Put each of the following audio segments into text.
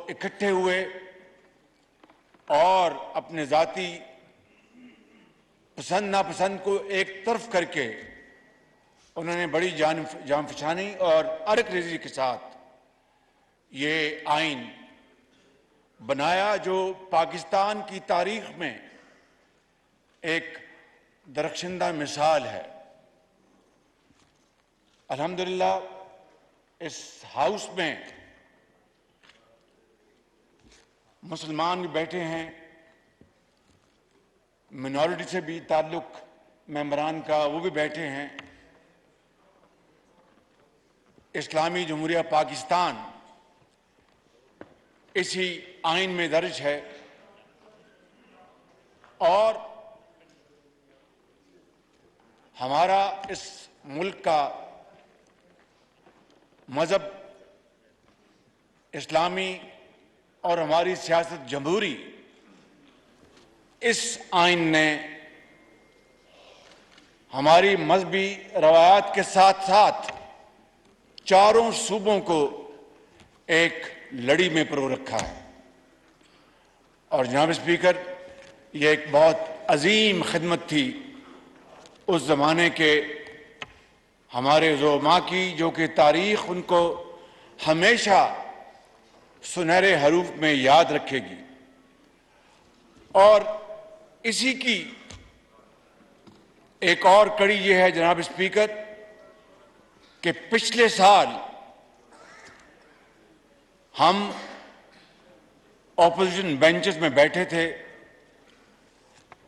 इकट्ठे हुए और अपने जाती पसंद नापसंद को एक तरफ करके उन्होंने बड़ी जानफशानी और अर्क रेजी के साथ ये आइन बनाया, जो पाकिस्तान की तारीख में एक दरख्शंदा मिसाल है। अल्हम्दुलिल्लाह इस हाउस में मुसलमान भी बैठे हैं, मिनॉरिटी से भी ताल्लुक मेंबरान का वो भी बैठे हैं। इस्लामी जमहूरिया पाकिस्तान इसी आइन में दर्ज है और हमारा इस मुल्क का मजहब इस्लामी और हमारी सियासत जमहूरी, इस आइन ने हमारी मजहबी रवायात के साथ साथ चारों सूबों को एक लड़ी में परो रखा है। और जनाब स्पीकर, यह एक बहुत अजीम खिदमत थी उस जमाने के हमारे ज़ोमा की, जो कि तारीख उनको हमेशा सुनहरे हरूफ में याद रखेगी। और इसी की एक और कड़ी यह है जनाब स्पीकर कि पिछले साल हम ऑपोजिशन बेंचेस में बैठे थे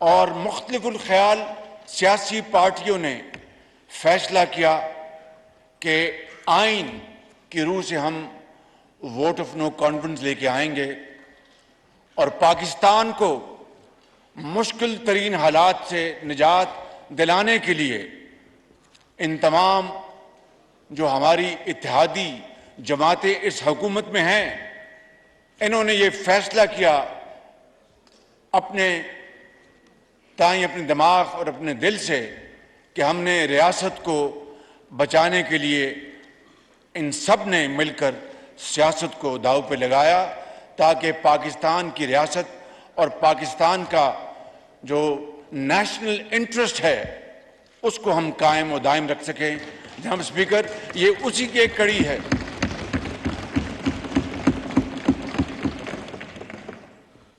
और मुख्तलिफुल ख्याल सियासी पार्टियों ने फैसला किया कि आइन की रूह से हम वोट ऑफ नो कॉन्फिडेंस लेके आएंगे और पाकिस्तान को मुश्किल तरीन हालात से निजात दिलाने के लिए इन तमाम जो हमारी इत्तेहादी जमातें इस हुकूमत में हैं, इन्होंने ये फैसला किया अपने ताई, अपने दिमाग और अपने दिल से कि हमने रियासत को बचाने के लिए इन सब ने मिलकर सियासत को दांव पे लगाया ताकि पाकिस्तान की रियासत और पाकिस्तान का जो नेशनल इंटरेस्ट है उसको हम कायम और दायम रख सकें। जनाब स्पीकर, ये उसी की एक कड़ी है।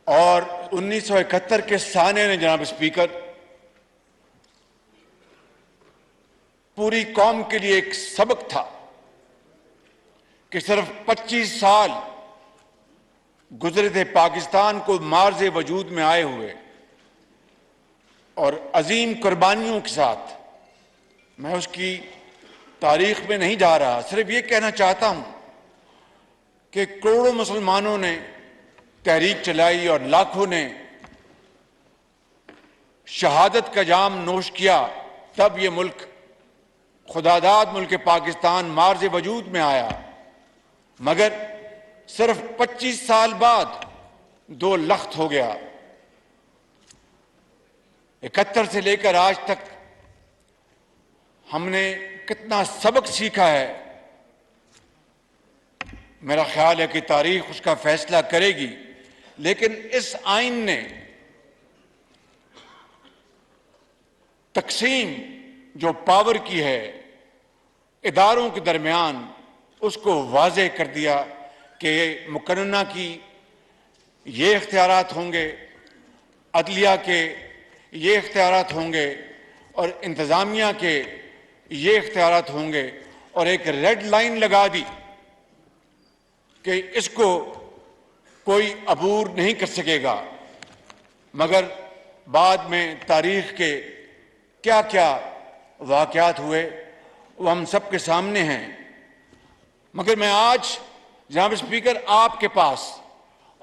और 1971 के साने ने जनाब स्पीकर पूरी कौम के लिए एक सबक था कि सिर्फ 25 साल गुजरे थे पाकिस्तान को मार्ज़े वजूद में आए हुए और अजीम कुर्बानियों के साथ। मैं उसकी तारीख में नहीं जा रहा, सिर्फ ये कहना चाहता हूं कि करोड़ों मुसलमानों ने तहरीक चलाई और लाखों ने शहादत का जाम नोश किया, तब ये मुल्क खुदादाद मुल्क पाकिस्तान मार्ज़े वजूद में आया। मगर सिर्फ 25 साल बाद 2 लख्त हो गया। 71 से लेकर आज तक हमने कितना सबक सीखा है, मेरा ख्याल है कि तारीख उसका फैसला करेगी। लेकिन इस आइन ने तकसीम जो पावर की है इदारों के दरमियान, उसको वाज़ेह कर दिया कि मुकन्ना की ये इख्तियारात होंगे, अदलिया के ये इख्तियारात होंगे और इंतज़ामिया के ये इख्तियारात होंगे, और एक रेड लाइन लगा दी कि इसको कोई अबूर नहीं कर सकेगा। मगर बाद में तारीख के क्या क्या वाक़यात हुए वो हम सबके सामने हैं। मगर मैं आज जनाब स्पीकर आपके पास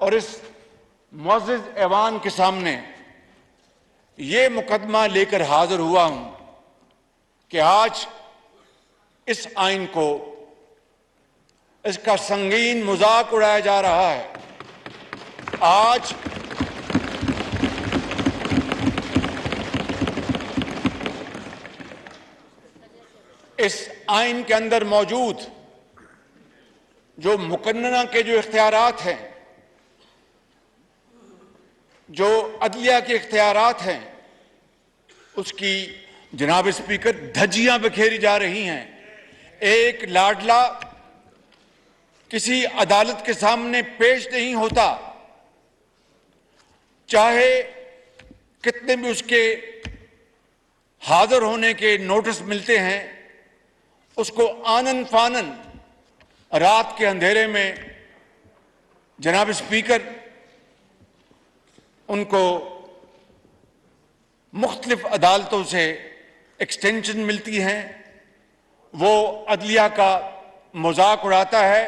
और इस मुअज़्ज़ज़ ऐवान के सामने ये मुकदमा लेकर हाजिर हुआ हूं कि आज इस आइन को, इसका संगीन मजाक उड़ाया जा रहा है। आज इस आइन के अंदर मौजूद जो मुकन्ना के जो इख्तियारात हैं जो अदलिया के इख्तियारात हैं उसकी जनाब स्पीकर धज्जियां बिखेरी जा रही हैं। एक लाडला किसी अदालत के सामने पेश नहीं होता, चाहे कितने भी उसके हाजिर होने के नोटिस मिलते हैं, उसको आनन फानन रात के अंधेरे में जनाब स्पीकर उनको मुख्तलिफ अदालतों से एक्सटेंशन मिलती हैं। वो अदलिया का मजाक उड़ाता है।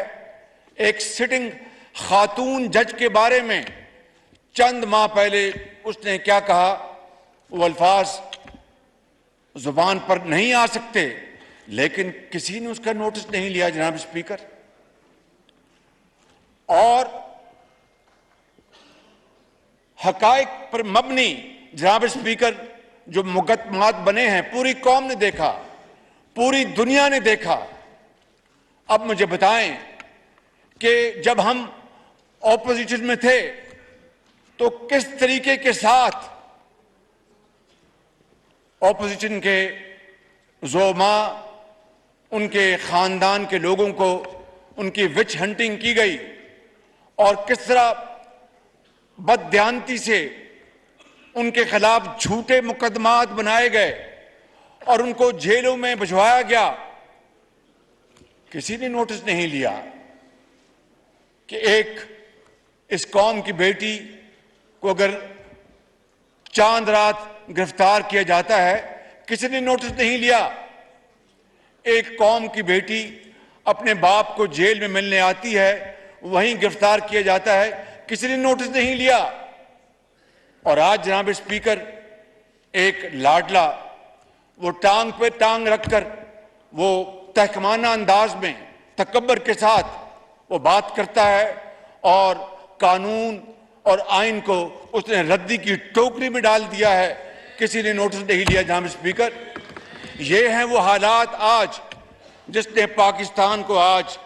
एक सिटिंग खातून जज के बारे में चंद माह पहले उसने क्या कहा, वो अल्फाज जुबान पर नहीं आ सकते, लेकिन किसी ने उसका नोटिस नहीं लिया जनाब स्पीकर। और हकायक पर मबनी जनाब स्पीकर जो मुकदमात बने हैं, पूरी कौम ने देखा, पूरी दुनिया ने देखा। अब मुझे बताएं कि जब हम ऑपोजिशन में थे तो किस तरीके के साथ ऑपोजिशन के ज़ोमा, उनके खानदान के लोगों को उनकी विच हंटिंग की गई और किस तरह बदध्यानती से उनके खिलाफ झूठे मुकदमात बनाए गए और उनको जेलों में भिजवाया गया। किसी ने नोटिस नहीं लिया कि एक इस कौम की बेटी को अगर चांद रात गिरफ्तार किया जाता है, किसी ने नोटिस नहीं लिया। एक कौम की बेटी अपने बाप को जेल में मिलने आती है, वहीं गिरफ्तार किया जाता है, किसी ने नोटिस नहीं लिया। और आज जनाब स्पीकर एक लाडला वो टांग पे टांग रखकर वो तहकमाना अंदाज में तकब्बर के साथ वो बात करता है और कानून और आइन को उसने रद्दी की टोकरी में डाल दिया है। किसी ने नोटिस नहीं लिया जनाब स्पीकर। ये हैं वो हालात आज जिसने पाकिस्तान को आज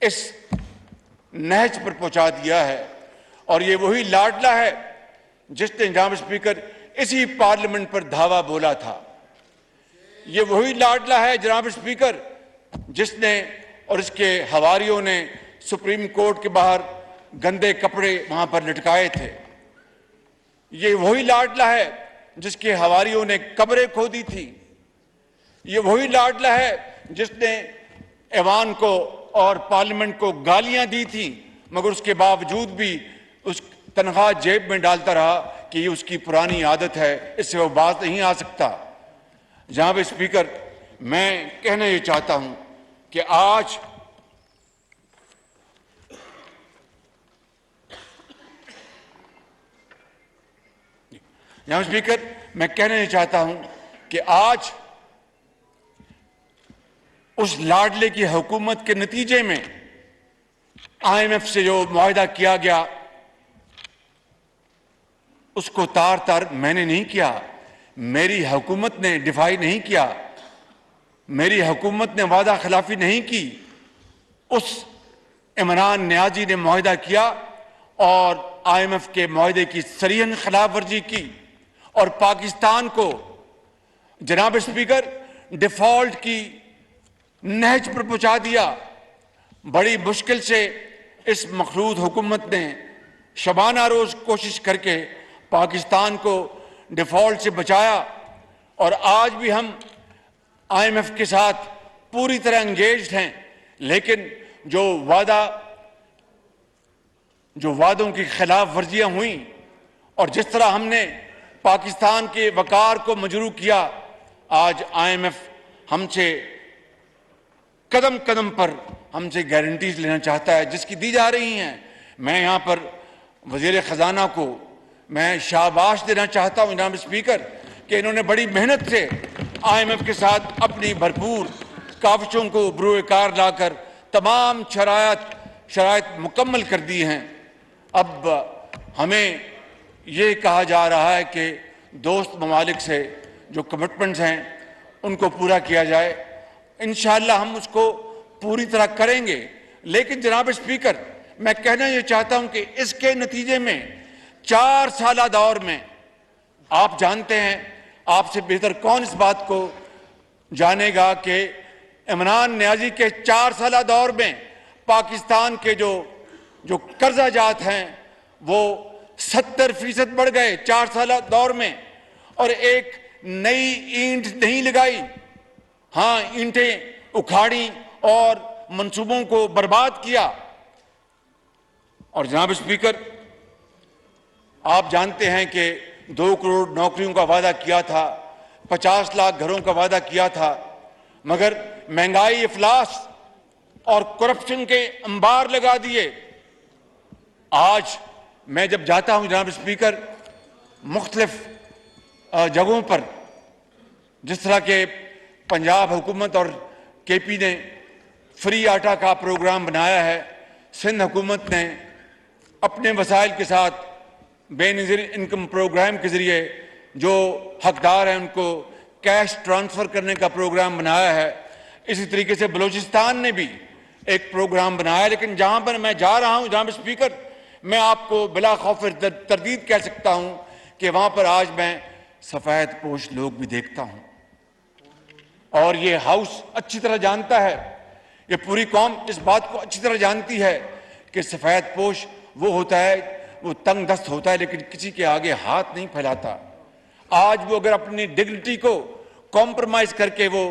इस नहज पर पहुंचा दिया है। और ये वही लाडला है जिसने जनाब स्पीकर इसी पार्लियामेंट पर धावा बोला था। ये वही लाडला है जनाब स्पीकर जिसने और इसके हवारियों ने सुप्रीम कोर्ट के बाहर गंदे कपड़े वहां पर लटकाए थे। ये वही लाडला है जिसके हवारियों ने कब्रें खोदी थी। ये वही लाडला है जिसने ऐवान को और पार्लियामेंट को गालियां दी थी, मगर उसके बावजूद भी उस तनख्वाह जेब में डालता रहा कि ये उसकी पुरानी आदत है, इससे वो बात नहीं आ सकता। जनाब स्पीकर, मैं कहना ये चाहता हूं कि आज जनाब स्पीकर, मैं कहना ये चाहता हूं कि आज उस लाडले की हुकूमत के नतीजे में IMF से जो मुआहदा किया गया उसको तार तार मैंने नहीं किया, मेरी हुकूमत ने डिफाई नहीं किया, मेरी हुकूमत ने वादा खिलाफी नहीं की। उस इमरान नियाजी ने मुआहदा किया और IMF के मुआहदे की सरीहन खिलाफ वर्जी की और पाकिस्तान को जनाब स्पीकर डिफॉल्ट की नहज पर पहुंचा दिया। बड़ी मुश्किल से इस मखलूद हुकूमत ने शबाना रोज कोशिश करके पाकिस्तान को डिफॉल्ट से बचाया और आज भी हम IMF के साथ पूरी तरह एंगेज्ड हैं। लेकिन जो वादों की खिलाफ वर्जियां हुई और जिस तरह हमने पाकिस्तान के वकार को मजरूह किया, आज IMF हमसे कदम कदम पर हमसे गारंटीज लेना चाहता है जिसकी दी जा रही हैं। मैं यहाँ पर वजीर खजाना को मैं शाबाश देना चाहता हूँ जनाब स्पीकर कि इन्होंने बड़ी मेहनत से IMF के साथ अपनी भरपूर काविशों को बरूएकार लाकर तमाम शराइत मुकम्मल कर दी हैं। अब हमें ये कहा जा रहा है कि दोस्त ममालिक से जो कमिटमेंट्स हैं उनको पूरा किया जाए। इंशाअल्लाह हम उसको पूरी तरह करेंगे। लेकिन जनाब स्पीकर, मैं कहना ये चाहता हूं कि इसके नतीजे में 4 साला दौर में आप जानते हैं, आपसे बेहतर कौन इस बात को जानेगा कि इमरान नियाजी के 4 साला दौर में पाकिस्तान के जो कर्जा जात हैं वो 70% बढ़ गए 4 साला दौर में, और एक नई ईंट नहीं लगाई। हाँ, ईंटें उखाड़ी और मंसूबों को बर्बाद किया। और जनाब स्पीकर, आप जानते हैं कि 2 करोड़ नौकरियों का वादा किया था, 50 लाख घरों का वादा किया था, मगर महंगाई, इफलास और करप्शन के अंबार लगा दिए। आज मैं जब जाता हूं जनाब स्पीकर मुख्तलिफ जगहों पर, जिस तरह के पंजाब हुकूमत और केपी ने फ्री आटा का प्रोग्राम बनाया है, सिंध हुकूमत ने अपने वसाइल के साथ बेनज़ीर इनकम प्रोग्राम के ज़रिए जो हकदार हैं उनको कैश ट्रांसफ़र करने का प्रोग्राम बनाया है। इसी तरीके से बलूचिस्तान ने भी एक प्रोग्राम बनाया है। लेकिन जहां पर मैं जा रहा हूं जनाब स्पीकर, मैं आपको बिला खौफ तरदीद कह सकता हूं कि वहां पर आज मैं सफ़ेद पोश लोग भी देखता हूं, और ये हाउस अच्छी तरह जानता है, ये पूरी कौम इस बात को अच्छी तरह जानती है कि सफ़ेद पोश वो होता है, वो तंग दस्त होता है, लेकिन किसी के आगे हाथ नहीं फैलाता। आज वो अगर अपनी डिग्निटी को कॉम्प्रोमाइज करके वो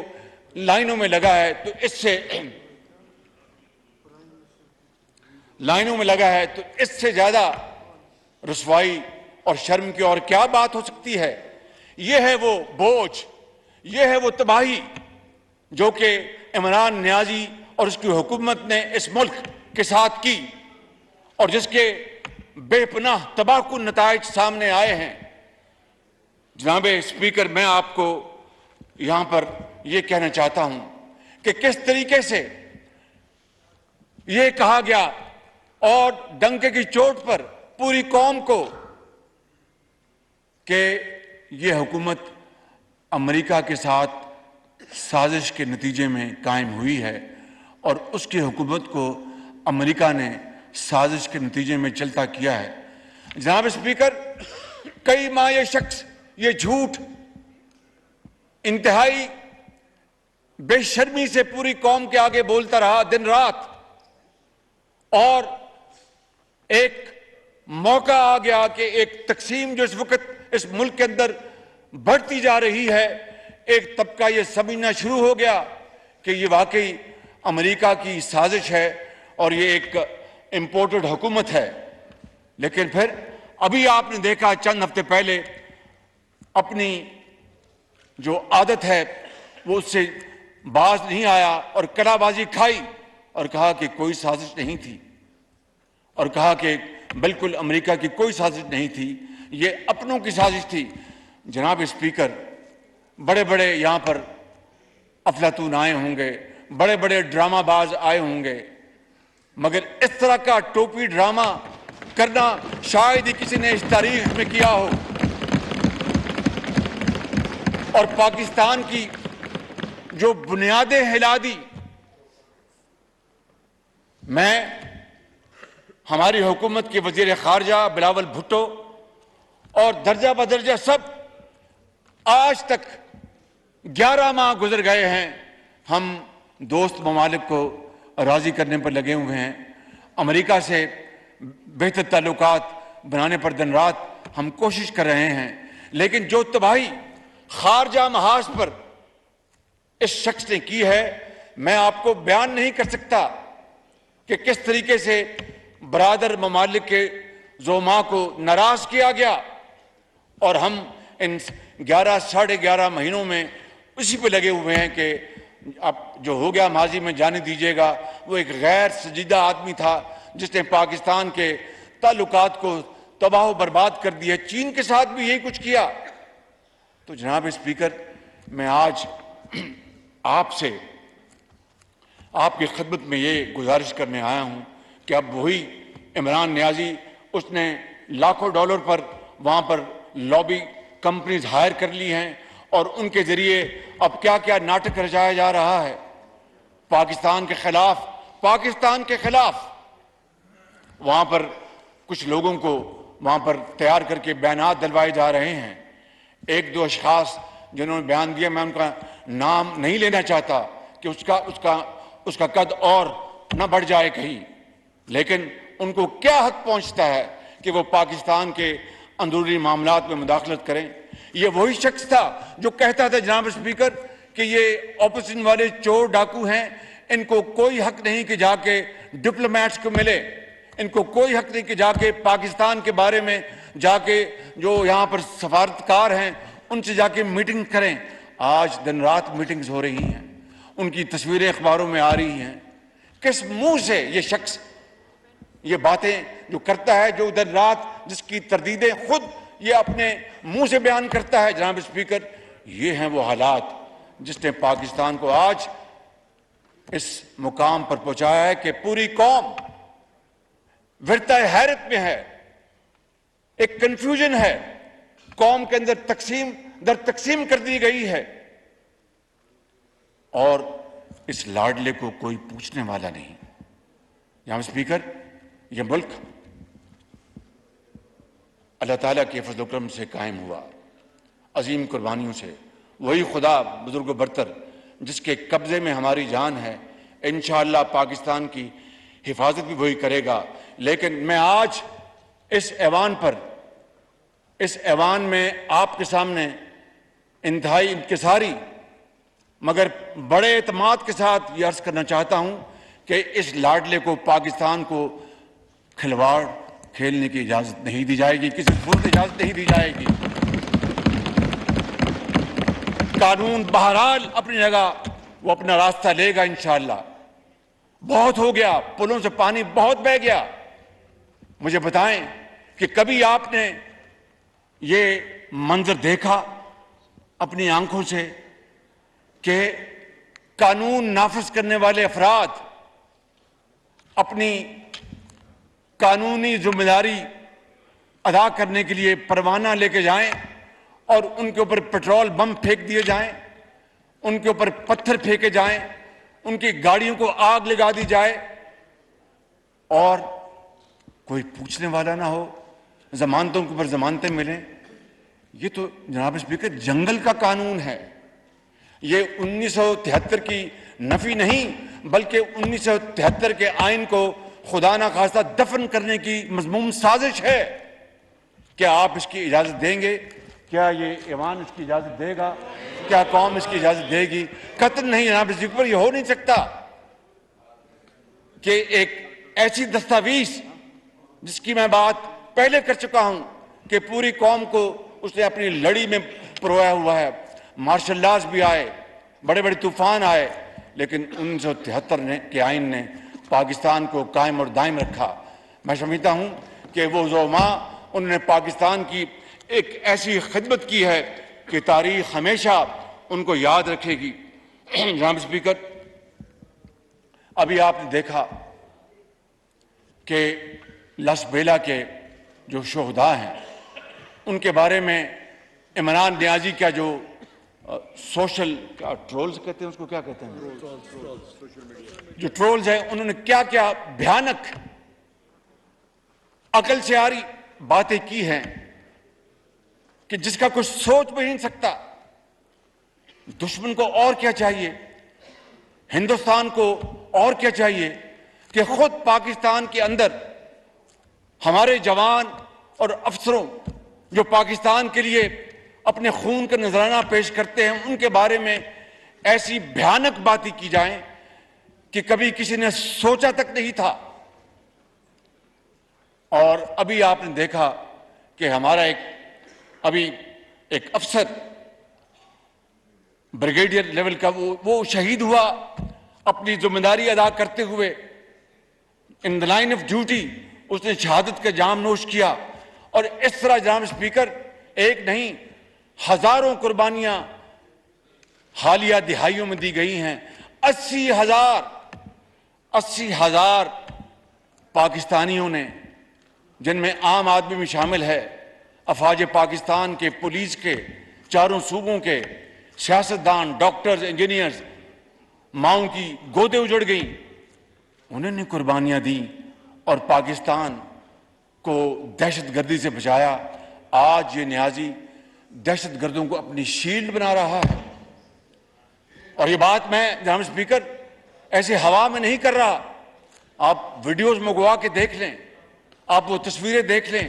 लाइनों में लगा है तो इससे ज्यादा रुसवाई और शर्म की और क्या बात हो सकती है। ये है वो बोझ, ये है वो तबाही जो कि इमरान नियाजी और उसकी हुकूमत ने इस मुल्क के साथ की, और जिसके बेपनाह तबाहकुन नताइज सामने आए हैं। जनाब स्पीकर, मैं आपको यहां पर यह कहना चाहता हूं कि किस तरीके से यह कहा गया और डंके की चोट पर पूरी कौम को कि यह हुकूमत अमेरिका के साथ साजिश के नतीजे में कायम हुई है, और उसकी हुकूमत को अमेरिका ने साजिश के नतीजे में चलता किया है। जनाब स्पीकर, कई माह ये शख्स ये झूठ इंतहाई बेशर्मी से पूरी कौम के आगे बोलता रहा दिन रात, और एक मौका आ गया कि एक तकसीम जो इस वक्त इस मुल्क के अंदर बढ़ती जा रही है, एक तबका ये समझना शुरू हो गया कि ये वाकई अमेरिका की साजिश है और ये एक इंपोर्टेड हुकूमत है। लेकिन फिर अभी आपने देखा चंद हफ्ते पहले अपनी जो आदत है वो उससे बाज नहीं आया और कलाबाजी खाई और कहा कि कोई साजिश नहीं थी, और कहा कि बिल्कुल अमेरिका की कोई साजिश नहीं थी, ये अपनों की साजिश थी। जनाब स्पीकर, बड़े बड़े यहां पर अफलातून आए होंगे, बड़े बड़े ड्रामाबाज आए होंगे, मगर इस तरह का टोपी ड्रामा करना शायद ही किसी ने इस तारीख में किया हो। और पाकिस्तान की जो बुनियादें हिला दी, मैं हमारी हुकूमत के वजीर खारजा बिलावल भुट्टो और दर्जा बदर्जा सब आज तक 11 माह गुजर गए हैं, हम दोस्त ममालिक को राजी करने पर लगे हुए हैं, अमेरिका से बेहतर ताल्लुकात बनाने पर दिन रात हम कोशिश कर रहे हैं। लेकिन जो तबाही खारजा महाज पर इस शख्स ने की है, मैं आपको बयान नहीं कर सकता कि किस तरीके से बरादर ममालिक के ज़ोमा को नाराज किया गया, और हम इन 11 साढ़े 11 महीनों में उसी पे लगे हुए हैं कि अब जो हो गया माजी में जाने दीजिएगा। वो एक गैर संजीदा आदमी था जिसने पाकिस्तान के ताल्लुकात को तबाह बर्बाद कर दिया। चीन के साथ भी यही कुछ किया। तो जनाब स्पीकर, मैं आज आपसे आपकी खिदमत में ये गुजारिश करने आया हूं कि अब वही इमरान नियाजी, उसने लाखों डॉलर पर वहां पर लॉबी कंपनीज हायर कर ली हैं, और उनके जरिए अब क्या क्या नाटक रचाया जा रहा है पाकिस्तान के खिलाफ। वहां पर कुछ लोगों को वहां पर तैयार करके बयानात दिलवाए जा रहे हैं। एक दो अशखास जिन्होंने बयान दिया, मैं उनका नाम नहीं लेना चाहता कि उसका कद और न बढ़ जाए कहीं, लेकिन उनको क्या हक पहुंचता है कि वो पाकिस्तान के अंदरूनी मामलात में मुदाखलत करें। ये वही शख्स था जो कहता था जनाब स्पीकर कि ये ऑपोजिशन वाले चोर डाकू हैं, इनको कोई हक नहीं कि जाके डिप्लोमेट्स को मिले, इनको कोई हक नहीं कि जाके पाकिस्तान के बारे में जाके जो यहाँ पर सफारतकार हैं उनसे जाके मीटिंग करें। आज दिन रात मीटिंग्स हो रही हैं, उनकी तस्वीरें अखबारों में आ रही हैं। किस मुंह से ये शख्स ये बातें जो करता है, जो दिन रात जिसकी तरदीदें खुद ये अपने मुंह से बयान करता है। जनाब स्पीकर, ये हैं वो हालात जिसने पाकिस्तान को आज इस मुकाम पर पहुंचाया है कि पूरी कौम विरता हैरत में है, एक कंफ्यूजन है, कौम के अंदर तकसीम दर तकसीम कर दी गई है और इस लाडले को कोई पूछने वाला नहीं। जनाब स्पीकर, यह मुल्क अल्लाह ताला के फजल करम से कायम हुआ, अजीम कुर्बानियों से। वही खुदा बुजुर्ग बरतर जिसके कब्जे में हमारी जान है, इंशाअल्लाह पाकिस्तान की हिफाजत भी वही करेगा। लेकिन मैं आज इस ऐवान में आपके सामने इंतहाई इंकिसारी मगर बड़े एतमाद के साथ ये अर्ज करना चाहता हूं कि इस लाडले को पाकिस्तान को खिलवाड़ खेलने की इजाजत नहीं दी जाएगी, किसी सूरत इजाजत नहीं दी जाएगी। कानून बहरहाल अपनी जगह वो अपना रास्ता लेगा इंशाअल्लाह। बहुत हो गया, पुलों से पानी बहुत बह गया। मुझे बताएं कि कभी आपने ये मंजर देखा अपनी आंखों से कि कानून नाफिज करने वाले अफराद अपनी कानूनी जिम्मेदारी अदा करने के लिए परवाना लेके जाएं और उनके ऊपर पेट्रोल बम फेंक दिए जाएं, उनके ऊपर पत्थर फेंके जाएं, उनकी गाड़ियों को आग लगा दी जाए और कोई पूछने वाला ना हो, जमानतों के ऊपर जमानतें मिलें। ये तो जनाब स्पीकर जंगल का कानून है। ये 1973 की नफी नहीं बल्कि 1973 के आइन को खुदा ना खास्ता दफन करने की मजमूम साजिश है। क्या आप इसकी इजाजत देंगे? क्या ये ऐवान इसकी इजाजत देगा? क्या कौम इसकी इजाजत देगी? कतई नहीं जनाब स्पीकर, ये हो नहीं सकता कि एक ऐसी दस्तावेज जिसकी मैं बात पहले कर चुका हूं कि पूरी कौम को उसने अपनी लड़ी में परोया हुआ है। मार्शल लॉज भी आए, बड़े बड़े तूफान आए, लेकिन 1973 के आइन ने पाकिस्तान को कायम और दायम रखा। मैं समझता हूं कि वो ज़ोमा उन्होंने पाकिस्तान की एक ऐसी खिदमत की है कि तारीख हमेशा उनको याद रखेगी। जनाब स्पीकर, अभी आपने देखा कि लसबेला के जो शोहदा हैं उनके बारे में इमरान नियाजी का जो सोशल क्या ट्रोल्स कहते हैं, उसको क्या कहते हैं, जो ट्रोल्स हैं, उन्होंने क्या क्या भयानक अकल से आ रही बातें की हैं कि जिसका कुछ सोच भी नहीं सकता। दुश्मन को और क्या चाहिए, हिंदुस्तान को और क्या चाहिए कि खुद पाकिस्तान के अंदर हमारे जवान और अफसरों जो पाकिस्तान के लिए अपने खून का नजराना पेश करते हैं, उनके बारे में ऐसी भयानक बातें की जाएं कि कभी किसी ने सोचा तक नहीं था। और अभी आपने देखा कि हमारा अभी एक अफसर ब्रिगेडियर लेवल का वो शहीद हुआ अपनी जिम्मेदारी अदा करते हुए, in the line of duty उसने शहादत का जाम नोश किया। और इस तरह जनाब स्पीकर एक नहीं हजारों कुर्बानियां हालिया दिहाइयों में दी गई हैं। 80,000 पाकिस्तानियों ने, जिनमें आम आदमी भी शामिल है, अफवाज पाकिस्तान के, पुलिस के, चारों सूबों के सियासतदान, डॉक्टर्स, इंजीनियर्स, माओं की गोदें उजड़ गईं, उन्होंने कुर्बानियां दी और पाकिस्तान को दहशतगर्दी से बचाया, आज ये न्याजी दहशतगर्दों को अपनी शील्ड बना रहा है। और ये बात मैं जनाब स्पीकर ऐसे हवा में नहीं कर रहा, आप वीडियोस मंगवा के देख लें, आप वो तस्वीरें देख लें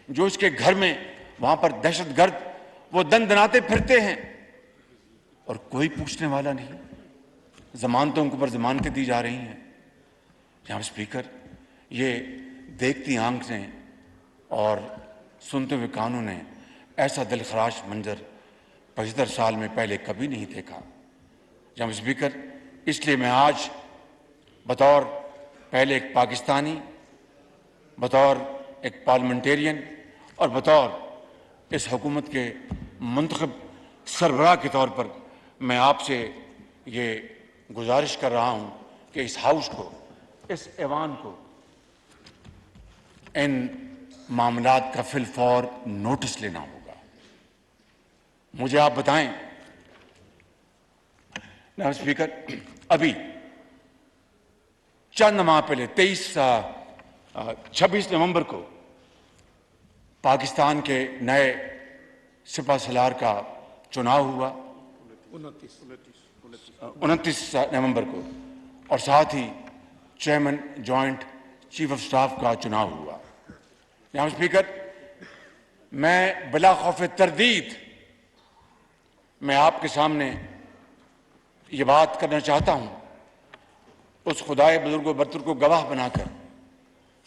जो इसके घर में वहां पर दहशतगर्द वो दंदनाते फिरते हैं और कोई पूछने वाला नहीं। जमानतों के ऊपर जमानतें दी जा रही हैं। जनाब स्पीकर, ये देखती आंख ने और सुनते हुए कानों ने ऐसा दिलखराश मंजर 75 साल में पहले कभी नहीं देखा। जनाब स्पीकर, इसलिए मैं आज बतौर पहले एक पाकिस्तानी, बतौर एक पार्लियामेंटेरियन और बतौर इस हुकूमत के मुंतखब सरबराह के तौर पर मैं आपसे ये गुजारिश कर रहा हूं कि इस हाउस को, इस ऐवान को इन मामलात का फिलफौर नोटिस लेना होगा। मुझे आप बताएं जनाब स्पीकर, अभी चंद माह पहले 26 नवंबर को पाकिस्तान के नए सिपह सलार का चुनाव हुआ, 29 नवंबर को, और साथ ही chairman joint chief of staff का चुनाव हुआ। जनाब स्पीकर, मैं बिला खौफ तरदीद मैं आपके सामने ये बात करना चाहता हूं, उस खुदाए बुजुर्ग बरतर को गवाह बनाकर,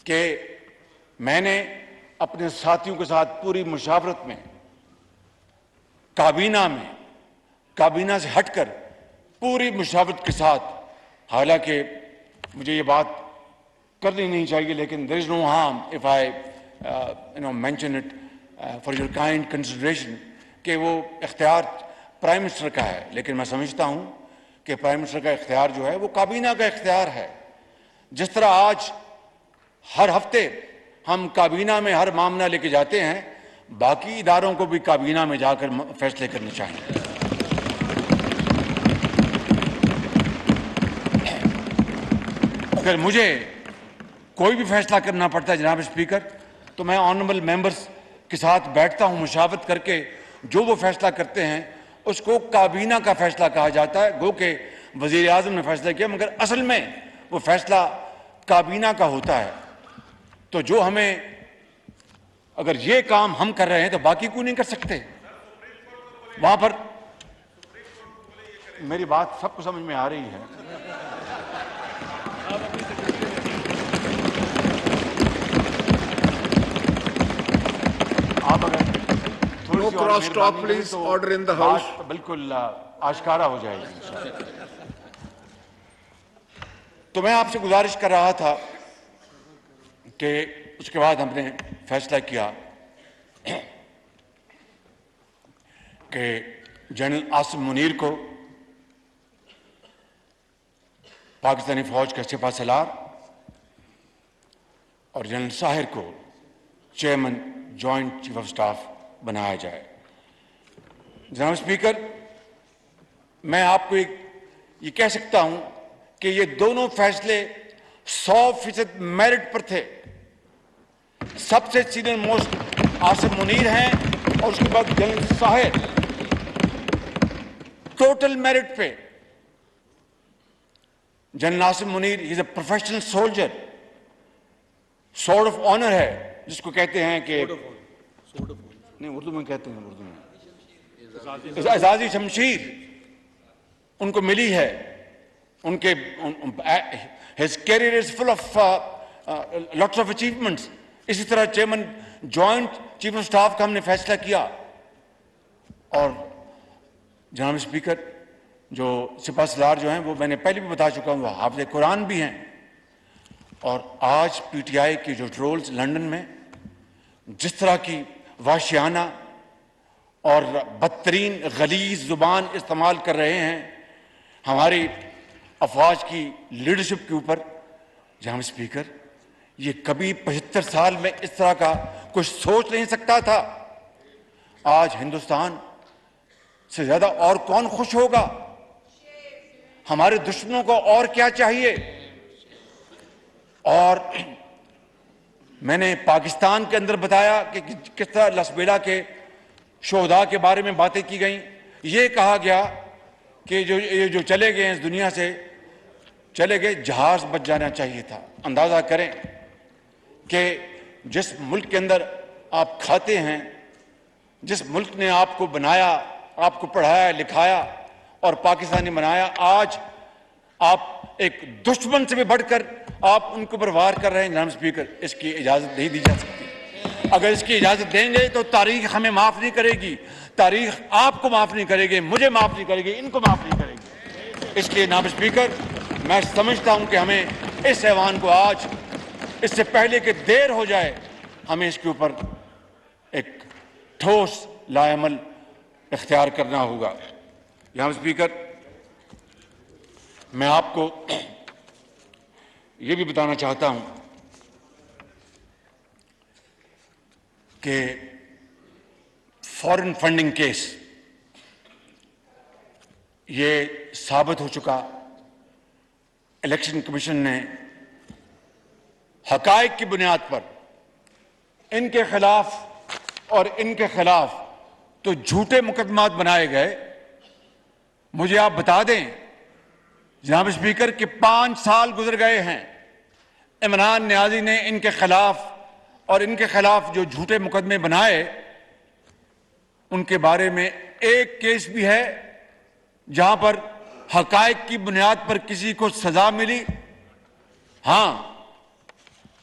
कि मैंने अपने साथियों के साथ पूरी मुशावरत में काबीना से हटकर पूरी मुशावरत के साथ, हालांकि मुझे ये बात करनी नहीं चाहिए, लेकिन there is no harm if I mention it for your kind consideration, कि वो इख्तियार प्राइम मिनिस्टर का है, लेकिन मैं समझता हूं कि प्राइम मिनिस्टर का इख्तियार जो है वो काबीना का इख्तियार है। जिस तरह आज हर हफ्ते हम काबीना में हर मामला लेके जाते हैं, बाकी इदारों को भी काबीना में जाकर फैसले करने चाहिए। अगर मुझे कोई भी फैसला करना पड़ता है जनाब स्पीकर, तो मैं ऑनरेबल मेंबर्स के साथ बैठता हूं, मुशावरत करके जो वो फैसला करते हैं उसको काबीना का फैसला कहा जाता है। गो के वजीर आजम ने फैसला किया, मगर असल में वो फैसला काबीना का होता है। तो जो हमें, अगर ये काम हम कर रहे हैं तो बाकी क्यों नहीं कर सकते? वहां पर मेरी बात सबको समझ में आ रही है। आप अगर No cross talk, please. Order in the house. बिल्कुल आश्कारा हो जाएगी। तो मैं आपसे गुजारिश कर रहा था कि उसके बाद हमने फैसला किया कि जनरल आसिम मुनीर को पाकिस्तानी फौज का सिपह सलार और जनरल साहिर को chairman joint chief of staff बनाया जाए। जनाब स्पीकर, मैं आपको ये कह सकता हूं कि ये दोनों फैसले 100% मेरिट पर थे। सबसे सीनियर मोस्ट आसिम मुनीर हैं और उसके बाद जनरल साहिर, टोटल मेरिट पे। General Asim Munir is a professional soldier, sword of honour है जिसको कहते हैं कि नहीं, उर्दू में कहते हैं, उर्दू में एजाजी शमशीर उनको मिली है। उनके his career is full of lots of achievements. इसी तरह chairman joint chief of staff का हमने फैसला किया। और जनाब स्पीकर, जो सिपह सलार जो हैं वो मैंने पहले भी बता चुका हूं, वो हाफिज कुरान भी हैं। और आज पीटीआई की जो ट्रोल्स लंदन में जिस तरह की वाशियाना और बदतरीन गलीज जुबान इस्तेमाल कर रहे हैं हमारी अफवाज की लीडरशिप के ऊपर, जनाब स्पीकर, ये कभी 75 साल में इस तरह का कुछ सोच नहीं सकता था। आज हिंदुस्तान से ज्यादा और कौन खुश होगा? हमारे दुश्मनों को और क्या चाहिए? और मैंने पाकिस्तान के अंदर बताया कि किस तरह लसबेला के शोहदा के बारे में बातें की गई। ये कहा गया कि ये जो चले गए इस दुनिया से चले गए, जहाज बच जाना चाहिए था। अंदाज़ा करें कि जिस मुल्क के अंदर आप खाते हैं, जिस मुल्क ने आपको बनाया, आपको पढ़ाया लिखाया और पाकिस्तानी बनाया, आज आप एक दुश्मन से भी बढ़कर आप उनको पर वार कर रहे हैं। जनाब स्पीकर, इसकी इजाज़त नहीं दी जा सकती। अगर इसकी इजाज़त देंगे तो तारीख हमें माफ़ नहीं करेगी, तारीख आपको माफ़ नहीं करेगी, मुझे माफ़ नहीं करेगी, इनको माफ़ नहीं करेगी। इसलिए जनाब स्पीकर, मैं समझता हूं कि हमें इस ऐवान को आज, इससे पहले कि देर हो जाए, हमें इसके ऊपर एक ठोस लाएमल इख्तियार करना होगा। जनाब स्पीकर, मैं आपको ये भी बताना चाहता हूं कि फॉरेन फंडिंग केस ये साबित हो चुका। इलेक्शन कमीशन ने हकायक की बुनियाद पर इनके खिलाफ और इनके खिलाफ तो झूठे मुकदमात बनाए गए। मुझे आप बता दें जनाब स्पीकर कि 5 साल गुजर गए हैं, इमरान नियाजी ने इनके खिलाफ और इनके खिलाफ जो झूठे मुकदमे बनाए उनके बारे में एक केस भी है जहां पर हकायक की बुनियाद पर किसी को सजा मिली। हां,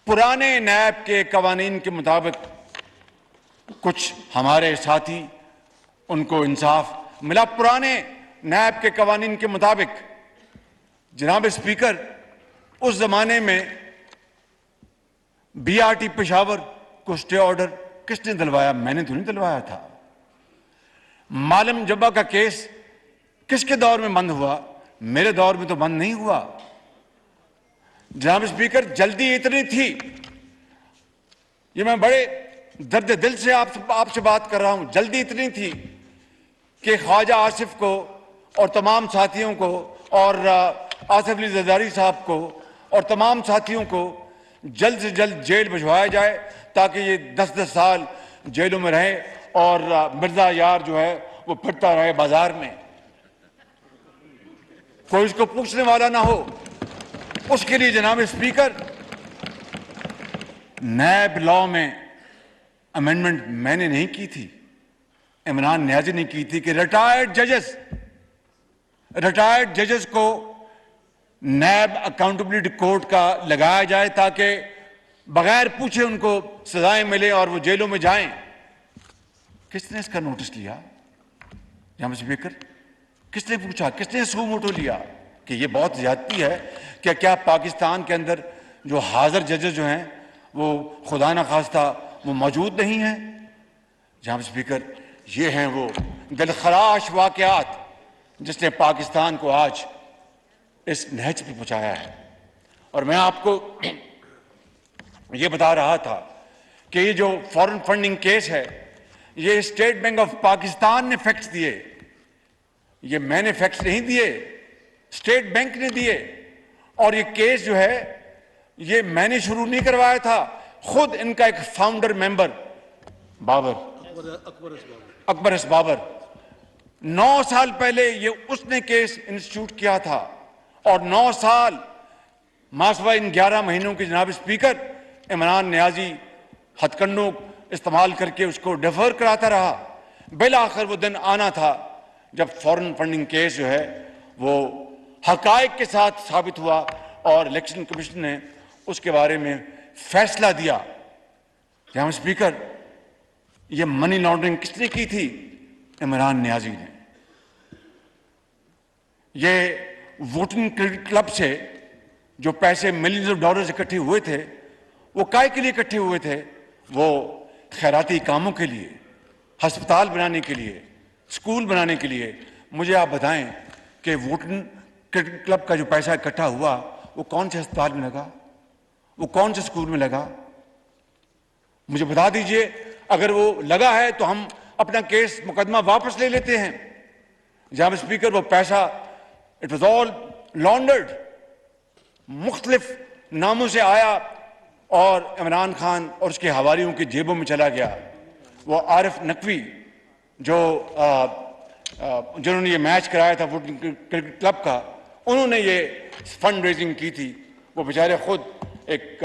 पुराने नैब के कवानीन के मुताबिक कुछ हमारे साथी उनको इंसाफ मिला। पुराने नैब के कवानीन के मुताबिक जनाब स्पीकर, उस जमाने में बीआरटी पेशावर को स्टे ऑर्डर किसने दिलवाया? मैंने तो नहीं दिलवाया था। मालम जब्बा का केस किसके दौर में बंद हुआ? मेरे दौर में तो बंद नहीं हुआ। जनाब स्पीकर, जल्दी इतनी थी, ये मैं बड़े दर्द दिल से आपसे बात कर रहा हूं, जल्दी इतनी थी कि ख्वाजा आसिफ को और तमाम साथियों को और आसिफ अली जरदारी साहब को और तमाम साथियों को जल्द से जल्द जेल भिजवाया जाए ताकि ये 10-10 साल जेलों में रहे और मिर्जा यार जो है वो फिरता रहे बाजार में, कोई उसको पूछने वाला ना हो। उसके लिए जनाब स्पीकर, नैब लॉ में अमेंडमेंट मैंने नहीं की थी, इमरान नियाजी ने की थी कि रिटायर्ड जजेस को नैब अकाउंटेबिलिटी कोर्ट का लगाया जाए ताकि बगैर पूछे उनको सजाएं मिले और वो जेलों में जाएं। किसने इसका नोटिस लिया? जनाब स्पीकर, किसने पूछा, किसने सू मोटो लिया कि ये बहुत ज्यादती है? क्या पाकिस्तान के अंदर जो हाजिर जजेस जो हैं वो खुदा न खास्ता वो मौजूद नहीं हैं? जनाब स्पीकर, ये हैं वो दिलखराश वाकयात जिसने पाकिस्तान को आज इस नहज पर पहुंचाया है। और मैं आपको ये बता रहा था कि ये जो फॉरेन फंडिंग केस है, ये स्टेट बैंक ऑफ पाकिस्तान ने फैक्ट्स दिए, ये मैंने फैक्ट्स नहीं दिए, स्टेट बैंक ने दिए। और ये केस जो है ये मैंने शुरू नहीं करवाया था, खुद इनका एक founder member Akbar S Babar 9 साल पहले ये उसने केस इंस्टीट्यूट किया था और 9 साल मासवा इन 11 महीनों की जनाब स्पीकर इमरान नियाजी हथकंडों इस्तेमाल करके उसको डिफर कराता रहा। बिल आखिर वो दिन आना था जब फॉरेन फंडिंग केस जो है वो हकायक के साथ साबित हुआ और इलेक्शन कमीशन ने उसके बारे में फैसला दिया। जनाब स्पीकर, ये मनी लॉन्ड्रिंग किसने की थी? इमरान नियाजी ने। ये वोटिंग क्लब से जो पैसे मिलियंस ऑफ डॉलर्स इकट्ठे हुए थे वो काय के लिए इकट्ठे हुए थे? वो खैराती कामों के लिए, अस्पताल बनाने के लिए, स्कूल बनाने के लिए। मुझे आप बताएं कि वोटिंग क्लब का जो पैसा इकट्ठा हुआ वो कौन से अस्पताल में लगा, वो कौन से स्कूल में लगा? मुझे बता दीजिए। अगर वो लगा है तो हम अपना केस मुकदमा वापस ले लेते हैं। जनाब स्पीकर, वो पैसा इट वॉज ऑल लॉन्डर्ड, मुख्तलिफ नामों से आया, और इमरान खान और उसके हवारियों की जेबों में चला गया। वो आरिफ नकवी जो जिन्होंने ये मैच कराया था वुडलैंड क्रिकेट क्लब का, उन्होंने ये फंड रेजिंग की थी। वो बेचारे खुद एक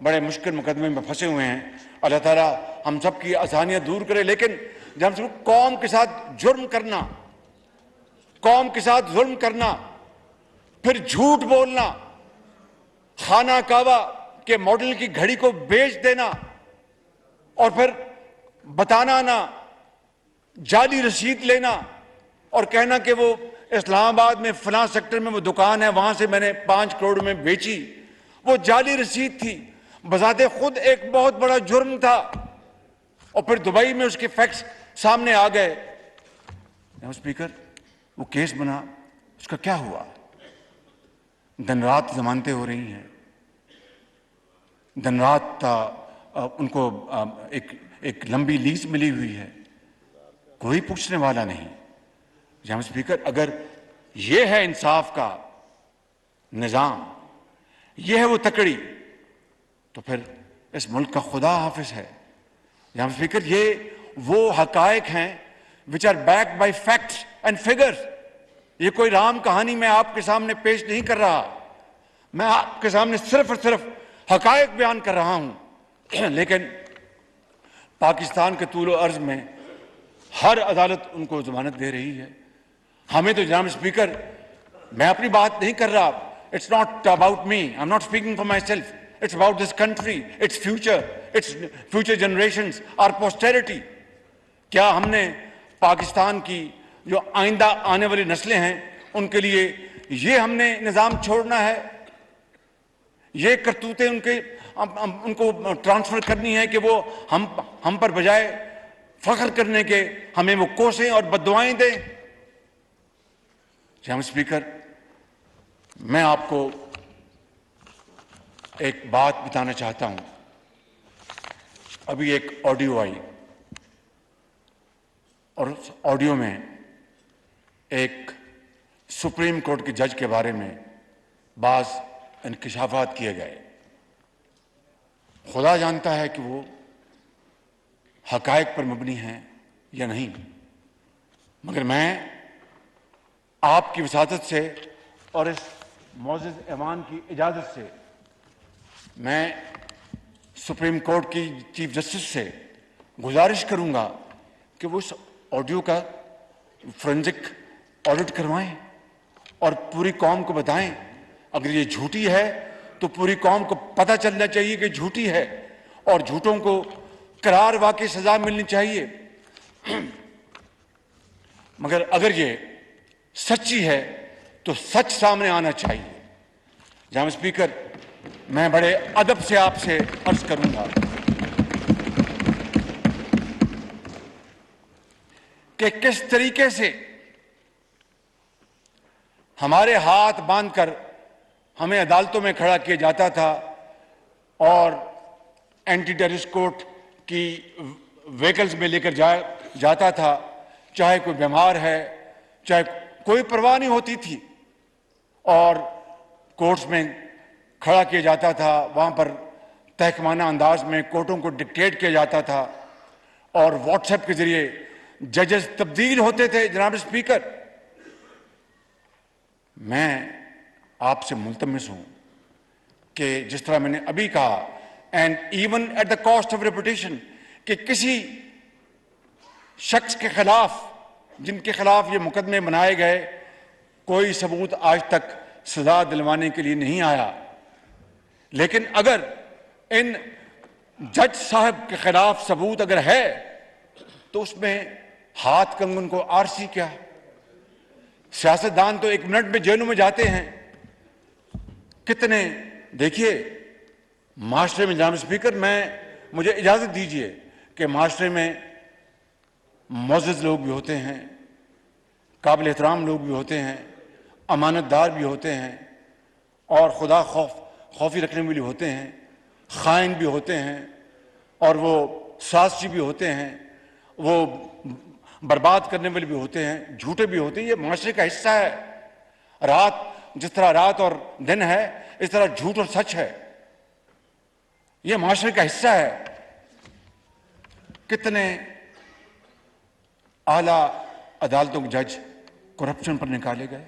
बड़े मुश्किल मुकदमे में फंसे हुए हैं। अल्लाह ताला हम सब की आसानियां दूर करे। लेकिन जब हम कौम के साथ जुर्म करना, कौम के साथ जुर्म करना, फिर झूठ बोलना, खाना काबा के मॉडल की घड़ी को बेच देना और फिर बताना ना, जाली रसीद लेना और कहना कि वो इस्लामाबाद में फलां सेक्टर में वो दुकान है, वहां से मैंने 5 करोड़ में बेची, वो जाली रसीद थी, बजाते खुद एक बहुत बड़ा जुर्म था। और फिर दुबई में उसके फैक्ट्स सामने आ गए। स्पीकर, वो केस बना, उसका क्या हुआ? दिन रात जमानतें हो रही हैं, दिन रात उनको एक लंबी लीज मिली हुई है, कोई पूछने वाला नहीं। जनाब स्पीकर, अगर ये है इंसाफ का निजाम, ये है वो तकड़ी, तो फिर इस मुल्क का खुदा हाफिज है। जनाब स्पीकर, ये वो हकायक हैं which are backed by facts and figures. ये कोई राम कहानी मैं आपके सामने पेश नहीं कर रहा, मैं आपके सामने सिर्फ और सिर्फ हकायक बयान कर रहा हूं। लेकिन पाकिस्तान के तूल अर्ज में हर अदालत उनको जमानत दे रही है। हमें तो जनाब स्पीकर, मैं अपनी बात नहीं कर रहा, it's not about me, I am not speaking for myself, it's about this country, its future generations, our posterity. क्या हमने पाकिस्तान की जो आइंदा आने वाली नस्लें हैं उनके लिए ये हमने निजाम छोड़ना है? ये करतूतें उनको ट्रांसफर करनी है कि वो हम पर बजाय फख्र करने के हमें वो कोसें और बद्दुआएं दें? जनाब स्पीकर, मैं आपको एक बात बताना चाहता हूं। अभी एक ऑडियो आई और उस ऑडियो में एक सुप्रीम कोर्ट के जज के बारे में बाज़ इंकशाफात किए गए। खुदा जानता है कि वो हकायक पर मबनी हैं या नहीं, मगर मैं आपकी वसातत से और इस मोअज़्ज़ज़ ऐवान की इजाज़त से मैं सुप्रीम कोर्ट की चीफ जस्टिस से गुजारिश करूंगा कि वो उस ऑडियो का फोरेंसिक ऑडिट करवाएं और पूरी कौम को बताएं। अगर ये झूठी है तो पूरी कौम को पता चलना चाहिए कि झूठी है और झूठों को करार वाकई सजा मिलनी चाहिए। मगर अगर ये सच्ची है तो सच सामने आना चाहिए। जनाब स्पीकर, मैं बड़े अदब से आपसे अर्ज करूंगा कि किस तरीके से हमारे हाथ बांधकर हमें अदालतों में खड़ा किया जाता था और एंटी टेररिस्ट कोर्ट की व्हीकल्स में लेकर जाता था, चाहे कोई बीमार है, चाहे कोई परवाह नहीं होती थी, और कोर्ट्स में खड़ा किया जाता था। वहां पर तहकमाना अंदाज में कोर्टों को डिक्टेट किया जाता था और व्हाट्सएप के जरिए जजेस तब्दील होते थे। जनाब स्पीकर, मैं आपसे मुल्तमिस हूं कि जिस तरह मैंने अभी कहा, and even at the cost of reputation, कि किसी शख्स के खिलाफ जिनके खिलाफ ये मुकदमे बनाए गए कोई सबूत आज तक सजा दिलवाने के लिए नहीं आया। लेकिन अगर इन जज साहब के खिलाफ सबूत अगर है तो उसमें हाथ कंगन को आरसी क्या? सियासतदान तो 1 मिनट में जेलों में जाते हैं। कितने देखिए माशरे में, जनाब स्पीकर, मुझे इजाजत दीजिए कि माशरे में मुअज़्ज़ज़ लोग भी होते हैं, काबिल एहतराम लोग भी होते हैं, अमानतदार भी होते हैं और खुदा खौफी रखने वाले होते हैं, खाइन भी होते हैं और वो साज़िशी भी होते हैं, वो बर्बाद करने वाले भी होते हैं, झूठे भी होते हैं। ये माशरे का हिस्सा है। जिस तरह रात और दिन है, इस तरह झूठ और सच है। ये माशरे का हिस्सा है। कितने आला अदालतों के जज करप्शन पर निकाले गए।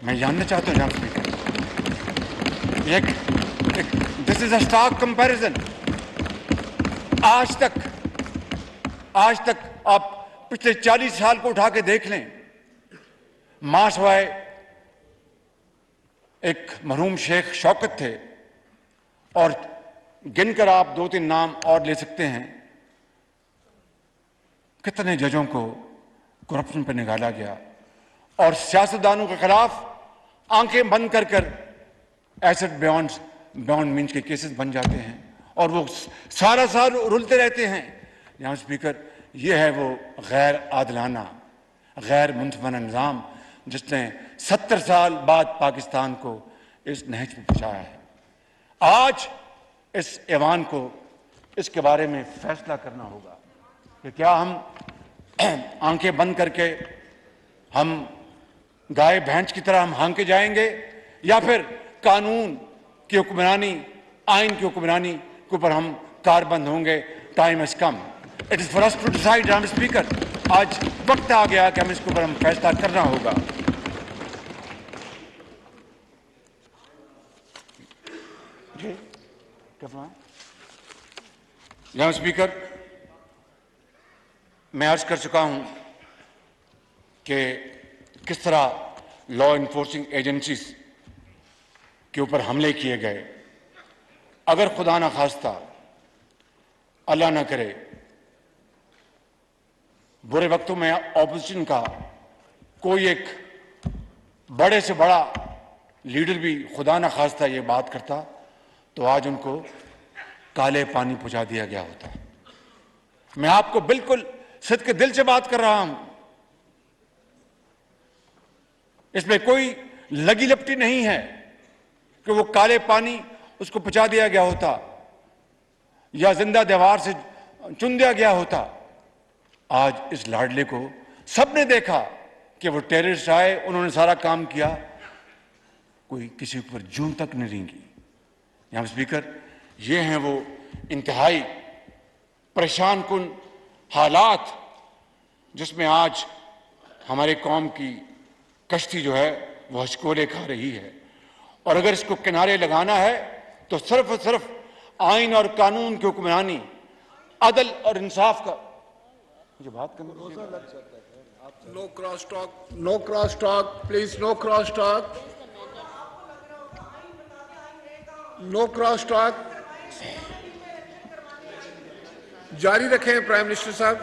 मैं जानना चाहता हूं जनाब speaker, this is a stark comparison. आज तक आप पिछले 40 साल को उठा के देख लें, माशवाए एक मरहूम शेख शौकत थे, और गिनकर आप 2-3 नाम और ले सकते हैं। कितने जजों को करप्शन पर निकाला गया, और सियासतदानों के खिलाफ आंखें बंद कर एसेट बियॉन्ड मीन्स के केसेस बन जाते हैं, और वो सारा साल रुलते रहते हैं। जनाब स्पीकर, ये है वो गैर आदलाना, गैर मुंसफाना निज़ाम जिसने 70 साल बाद पाकिस्तान को इस नहज पर पहुंचाया है। आज इस ऐवान को इसके बारे में फैसला करना होगा कि क्या हम आंखें बंद करके हम गाय भैंस की तरह हम हांके जाएंगे, या फिर कानून की हुक्मरानी, आइन की हुक्मरानी के ऊपर हम कारबंद होंगे। Time has come, it is for us to decide. जनाब स्पीकर, आज वक्त आ गया कि हम इसके ऊपर हम फैसला करना होगा। जनाब स्पीकर, मैं अर्ज कर चुका हूं कि किस तरह लॉ इन्फोर्सिंग एजेंसीज के ऊपर हमले किए गए। अगर खुदा ना खास्ता, अल्लाह ना करे, बुरे वक्तों में ऑपोजिशन का कोई एक बड़े से बड़ा लीडर भी खुदा ना खास्ता ये बात करता, तो आज उनको काले पानी पहुंचा दिया गया होता। मैं आपको बिल्कुल सिद्ध के दिल से बात कर रहा हूं, इसमें कोई लगी लपटी नहीं है कि वो काले पानी उसको पहुंचा दिया गया होता या जिंदा दीवार से चुन दिया गया होता। आज इस लाडले को सबने देखा कि वो टेररिस्ट आए, उन्होंने सारा काम किया, कोई किसी ऊपर जूं तक नहीं रेंगी। जनाब स्पीकर, ये हैं वो इंतहाई परेशान कुन हालात जिसमें आज हमारे कौम की कश्ती जो है वो हचकोले खा रही है, और अगर इसको किनारे लगाना है तो सिर्फ और सिर्फ आइन और कानून की हुक्मरानी, अदल और इंसाफ का। मुझे बात करना no cross talk, no cross talk please, no cross talk, no cross talk. जारी रखें प्राइम मिनिस्टर साहब।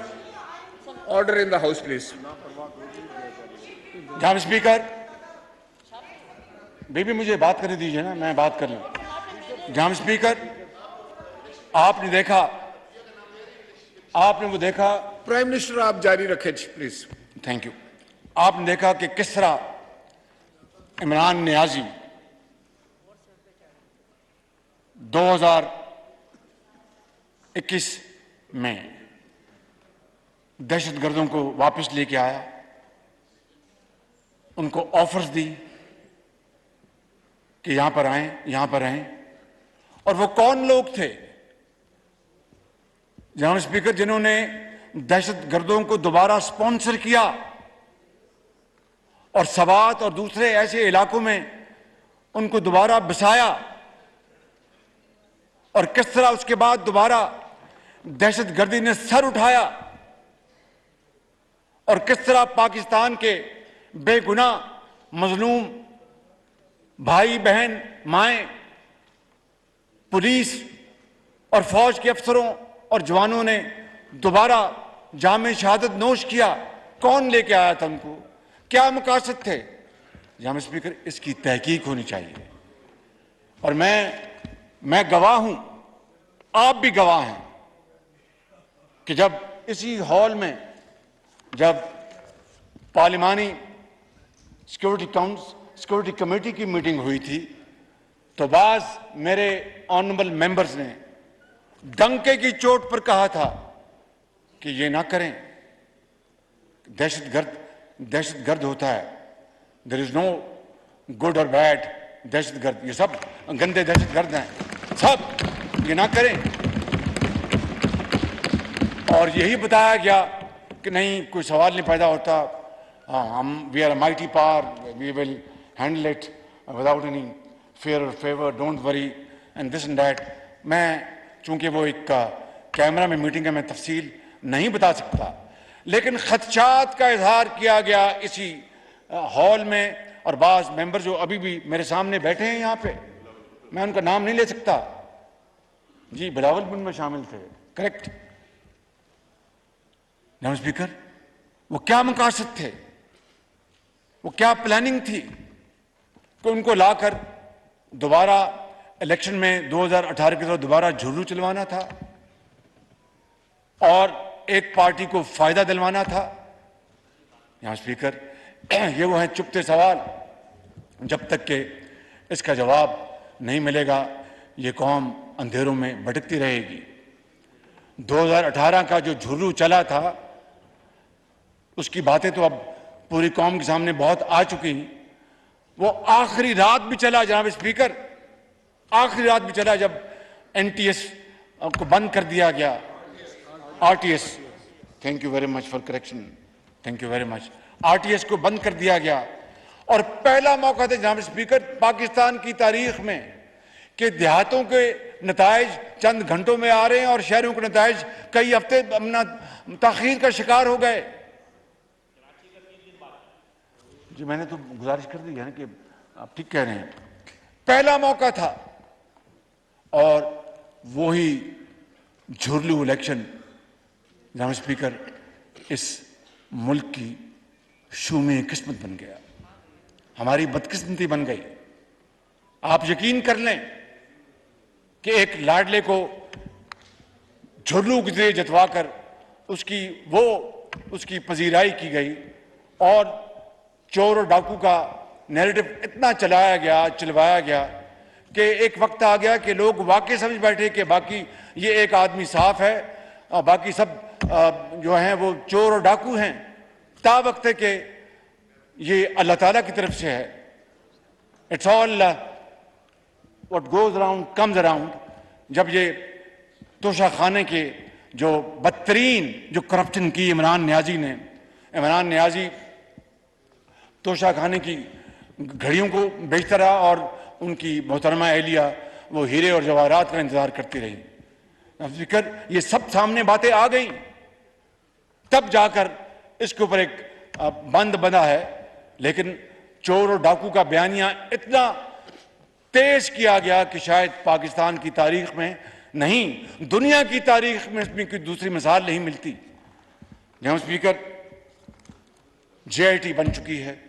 Order in the house please. जनाब स्पीकर, बेबी मुझे बात करने दीजिए ना, मैं बात कर लूं। जनाब स्पीकर, आपने वो देखा। प्राइम मिनिस्टर आप जारी रखें प्लीज। Thank you. आपने देखा कि किस तरह इमरान नियाजी 2021 में दहशतगर्दों को वापस लेके आया, उनको ऑफर्स दी कि यहां पर आएं, यहां पर रहें। और वो कौन लोग थे जनाब स्पीकर जिन्होंने दहशतगर्दों को दोबारा स्पॉन्सर किया और सवात और दूसरे ऐसे इलाकों में उनको दोबारा बसाया, और किस तरह उसके बाद दोबारा दहशतगर्दी ने सर उठाया, और किस तरह पाकिस्तान के बेगुनाह मजलूम भाई बहन माएं, पुलिस और फौज के अफसरों और जवानों ने दोबारा जामे शहादत नोश किया। कौन लेके आया था उनको, क्या मकासद थे? जनाब स्पीकर, इसकी तहकीक होनी चाहिए। और मैं गवाह हूं, आप भी गवाह हैं कि जब इसी हॉल में जब पार्लिमानी सिक्योरिटी कमेटी की मीटिंग हुई थी, तो बाज मेरे ऑनरेबल मेंबर्स ने डंके की चोट पर कहा था कि ये ना करें, दहशतगर्द होता है, देयर इज नो गुड और बैड दहशतगर्द, ये सब गंदे दहशतगर्द हैं। सब ये ना करें। और यही बताया गया कि नहीं, कोई सवाल नहीं पैदा होता, we are a mighty power, we will handle it without any fear और favour, don't worry and this and that. मैं चूंकि वो एक कैमरा में मीटिंग है, मैं तफसील नहीं बता सकता, लेकिन खदशात का इजहार किया गया इसी हॉल में। और बाज मेंबर जो अभी भी मेरे सामने बैठे हैं यहाँ पे, मैं उनका नाम नहीं ले सकता जी, बिलावल भी उनमें शामिल थे, करेक्ट जनाब स्पीकर। वो क्या मकासद थे, वो क्या प्लानिंग थी कि उनको लाकर दोबारा इलेक्शन में 2018 की तरह दोबारा झुर्रू चलवाना था और एक पार्टी को फायदा दिलवाना था। यहां स्पीकर, ये वो हैं चुपते सवाल, जब तक के इसका जवाब नहीं मिलेगा ये कौम अंधेरों में भटकती रहेगी। 2018 का जो झुर्रू चला था उसकी बातें तो अब पूरी कौम के सामने बहुत आ चुकी हैं। वो आखिरी रात भी चला जनाब स्पीकर, आखिरी रात भी चला जब एनटीएस को बंद कर दिया गया, RTS, thank you very much for correction, thank you very much, RTS को बंद कर दिया गया। और पहला मौका था जनाब स्पीकर पाकिस्तान की तारीख में कि देहातों के नताइज चंद घंटों में आ रहे हैं और शहरों के नताइज कई हफ्ते ताखीर का शिकार हो गए। जी मैंने तो गुजारिश कर दी है ना कि आप ठीक कह रहे हैं, पहला मौका था। और वही झुर्लू इलेक्शन जनाब स्पीकर इस मुल्क की शूमी किस्मत बन गया, हमारी बदकिस्मती बन गई। आप यकीन कर लें कि एक लाडले को झुर्लू के जरिए जतवाकर उसकी पजीराई की गई और चोर और डाकू का नैरेटिव इतना चलवाया गया कि एक वक्त आ गया कि लोग वाकई समझ बैठे कि बाकी ये एक आदमी साफ है और बाकी सब जो हैं वो चोर और डाकू हैं। ता वक्त है कि ये अल्लाह ताला की तरफ से है। It's all what goes around comes around. जब ये तोशा खाने के जो बदतरीन जो करप्शन की इमरान न्याजी तोशा खाने की घड़ियों को बेचता रहा और उनकी मोहतरमा एहलिया वो हीरे और जवाहरात का इंतजार करती रही। फिक्र ये सब सामने बातें आ गई, तब जाकर इसके ऊपर एक बंद बंधा है। लेकिन चोर और डाकू का बयानिया इतना तेज किया गया कि शायद पाकिस्तान की तारीख में नहीं, दुनिया की तारीख में इसमें कोई दूसरी मिसाल नहीं मिलती। जनाब स्पीकर, जेआईटी बन चुकी है,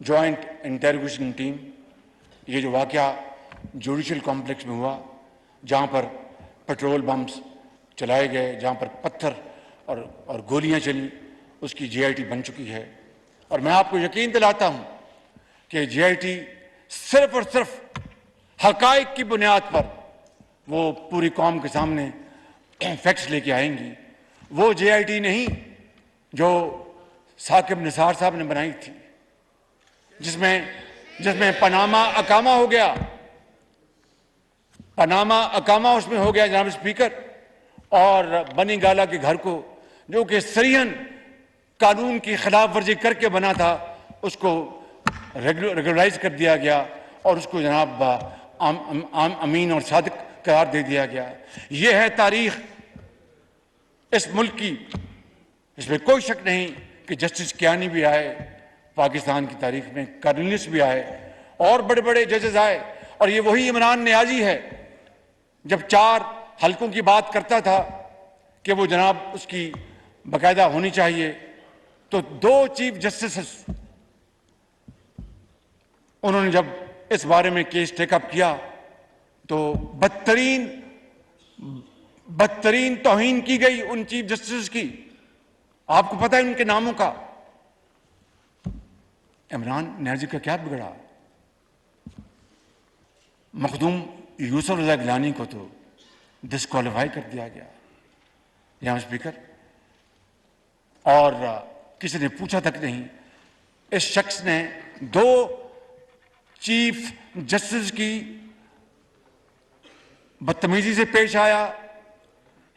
ज्वाइंट इंटेरोगेशन टीम। ये जो वाकया जुडिशल कॉम्प्लेक्स में हुआ, जहां पर पेट्रोल बम्स चलाए गए, जहां पर पत्थर और गोलियां चली, उसकी जेआईटी बन चुकी है। और मैं आपको यकीन दिलाता हूं कि जेआईटी सिर्फ और सिर्फ हकाइक की बुनियाद पर वो पूरी कौम के सामने फैक्ट्स लेके आएंगी। वो जेआईटी नहीं जो साकिब निसार साहब ने बनाई थी, जिसमें पनामा अकामा हो गया, पनामा अकामा उसमें हो गया जनाब स्पीकर। और बनी गाला के घर को जो कि सरीहन कानून की खिलाफ वर्जी करके बना था, उसको रेगुलराइज कर दिया गया और उसको जनाब अमीन और सादिक करार दे दिया गया। यह है तारीख इस मुल्क की। इसमें कोई शक नहीं कि जस्टिस कियानी भी आए पाकिस्तान की तारीख में, कार्निलिस भी आए और बड़े बड़े जजेस आए। और ये वही इमरान न्याजी है जब 4 हलकों की बात करता था कि वो जनाब उसकी बाकायदा होनी चाहिए, तो 2 चीफ जस्टिस उन्होंने जब इस बारे में केस टेकअप किया तो बदतरीन तौहीन की गई उन चीफ जस्टिस की। आपको पता है उनके नामों का। इमरान न्याजी का क्या बिगड़ा? मखदूम यूसुफ रज़ा गिलानी को तो डिस्क्वालीफाई कर दिया गया यहां स्पीकर, और किसी ने पूछा तक नहीं। इस शख्स ने 2 चीफ जस्टिस की बदतमीजी से पेश आया,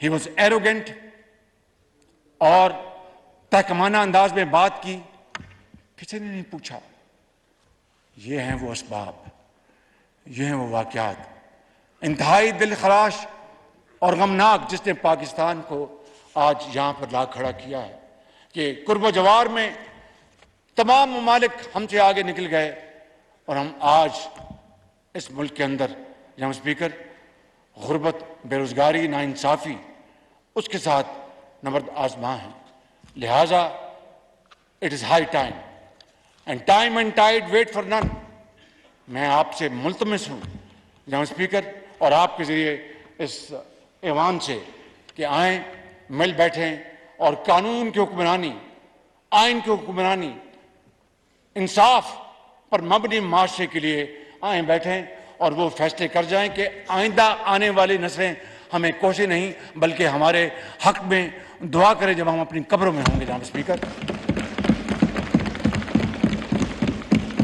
ही वॉज एरोगेंट और तहकमाना अंदाज में बात की, किसी ने नहीं पूछा। ये हैं वो असबाब, ये हैं वो वाक़यात इंतहाई दिलखराश और गमनाक जिसने पाकिस्तान को आज यहां पर ला खड़ा किया है कि कुर्ब जवार में तमाम ममालिक हमसे आगे निकल गए और हम आज इस मुल्क के अंदर, जनाब स्पीकर, गुर्बत, बेरोजगारी, नाइंसाफी उसके साथ नबर्द आजमा है। लिहाजा it is high time and tide wait for none. मैं आपसे मुल्तमिस हूँ जनाब स्पीकर और आपके ज़रिए इस ऐवान से कि आएँ, मिल बैठें और कानून की हुक्मरानी, आइन की हुक्मरानी, इंसाफ पर मबनी माशरे के लिए आएँ बैठें और वो फैसले कर जाएं कि आइंदा आने वाली नस्लें हमें कोसे नहीं बल्कि हमारे हक में दुआ करें जब हम अपनी कब्रों में होंगे जनाब स्पीकर।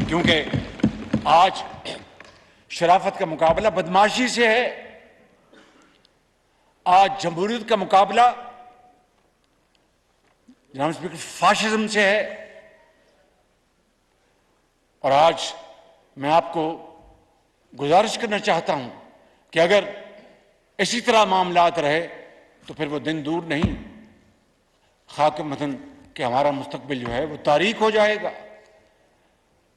क्योंकि आज शराफत का मुकाबला बदमाशी से है, आज जमहूरियत का मुकाबला जनाब स्पीकर फाशिज्म से है। और आज मैं आपको गुजारिश करना चाहता हूं कि अगर इसी तरह मामलात रहे तो फिर वो दिन दूर नहीं, खाक मतन कि हमारा मुस्तकबिल जो है वो तारीख हो जाएगा।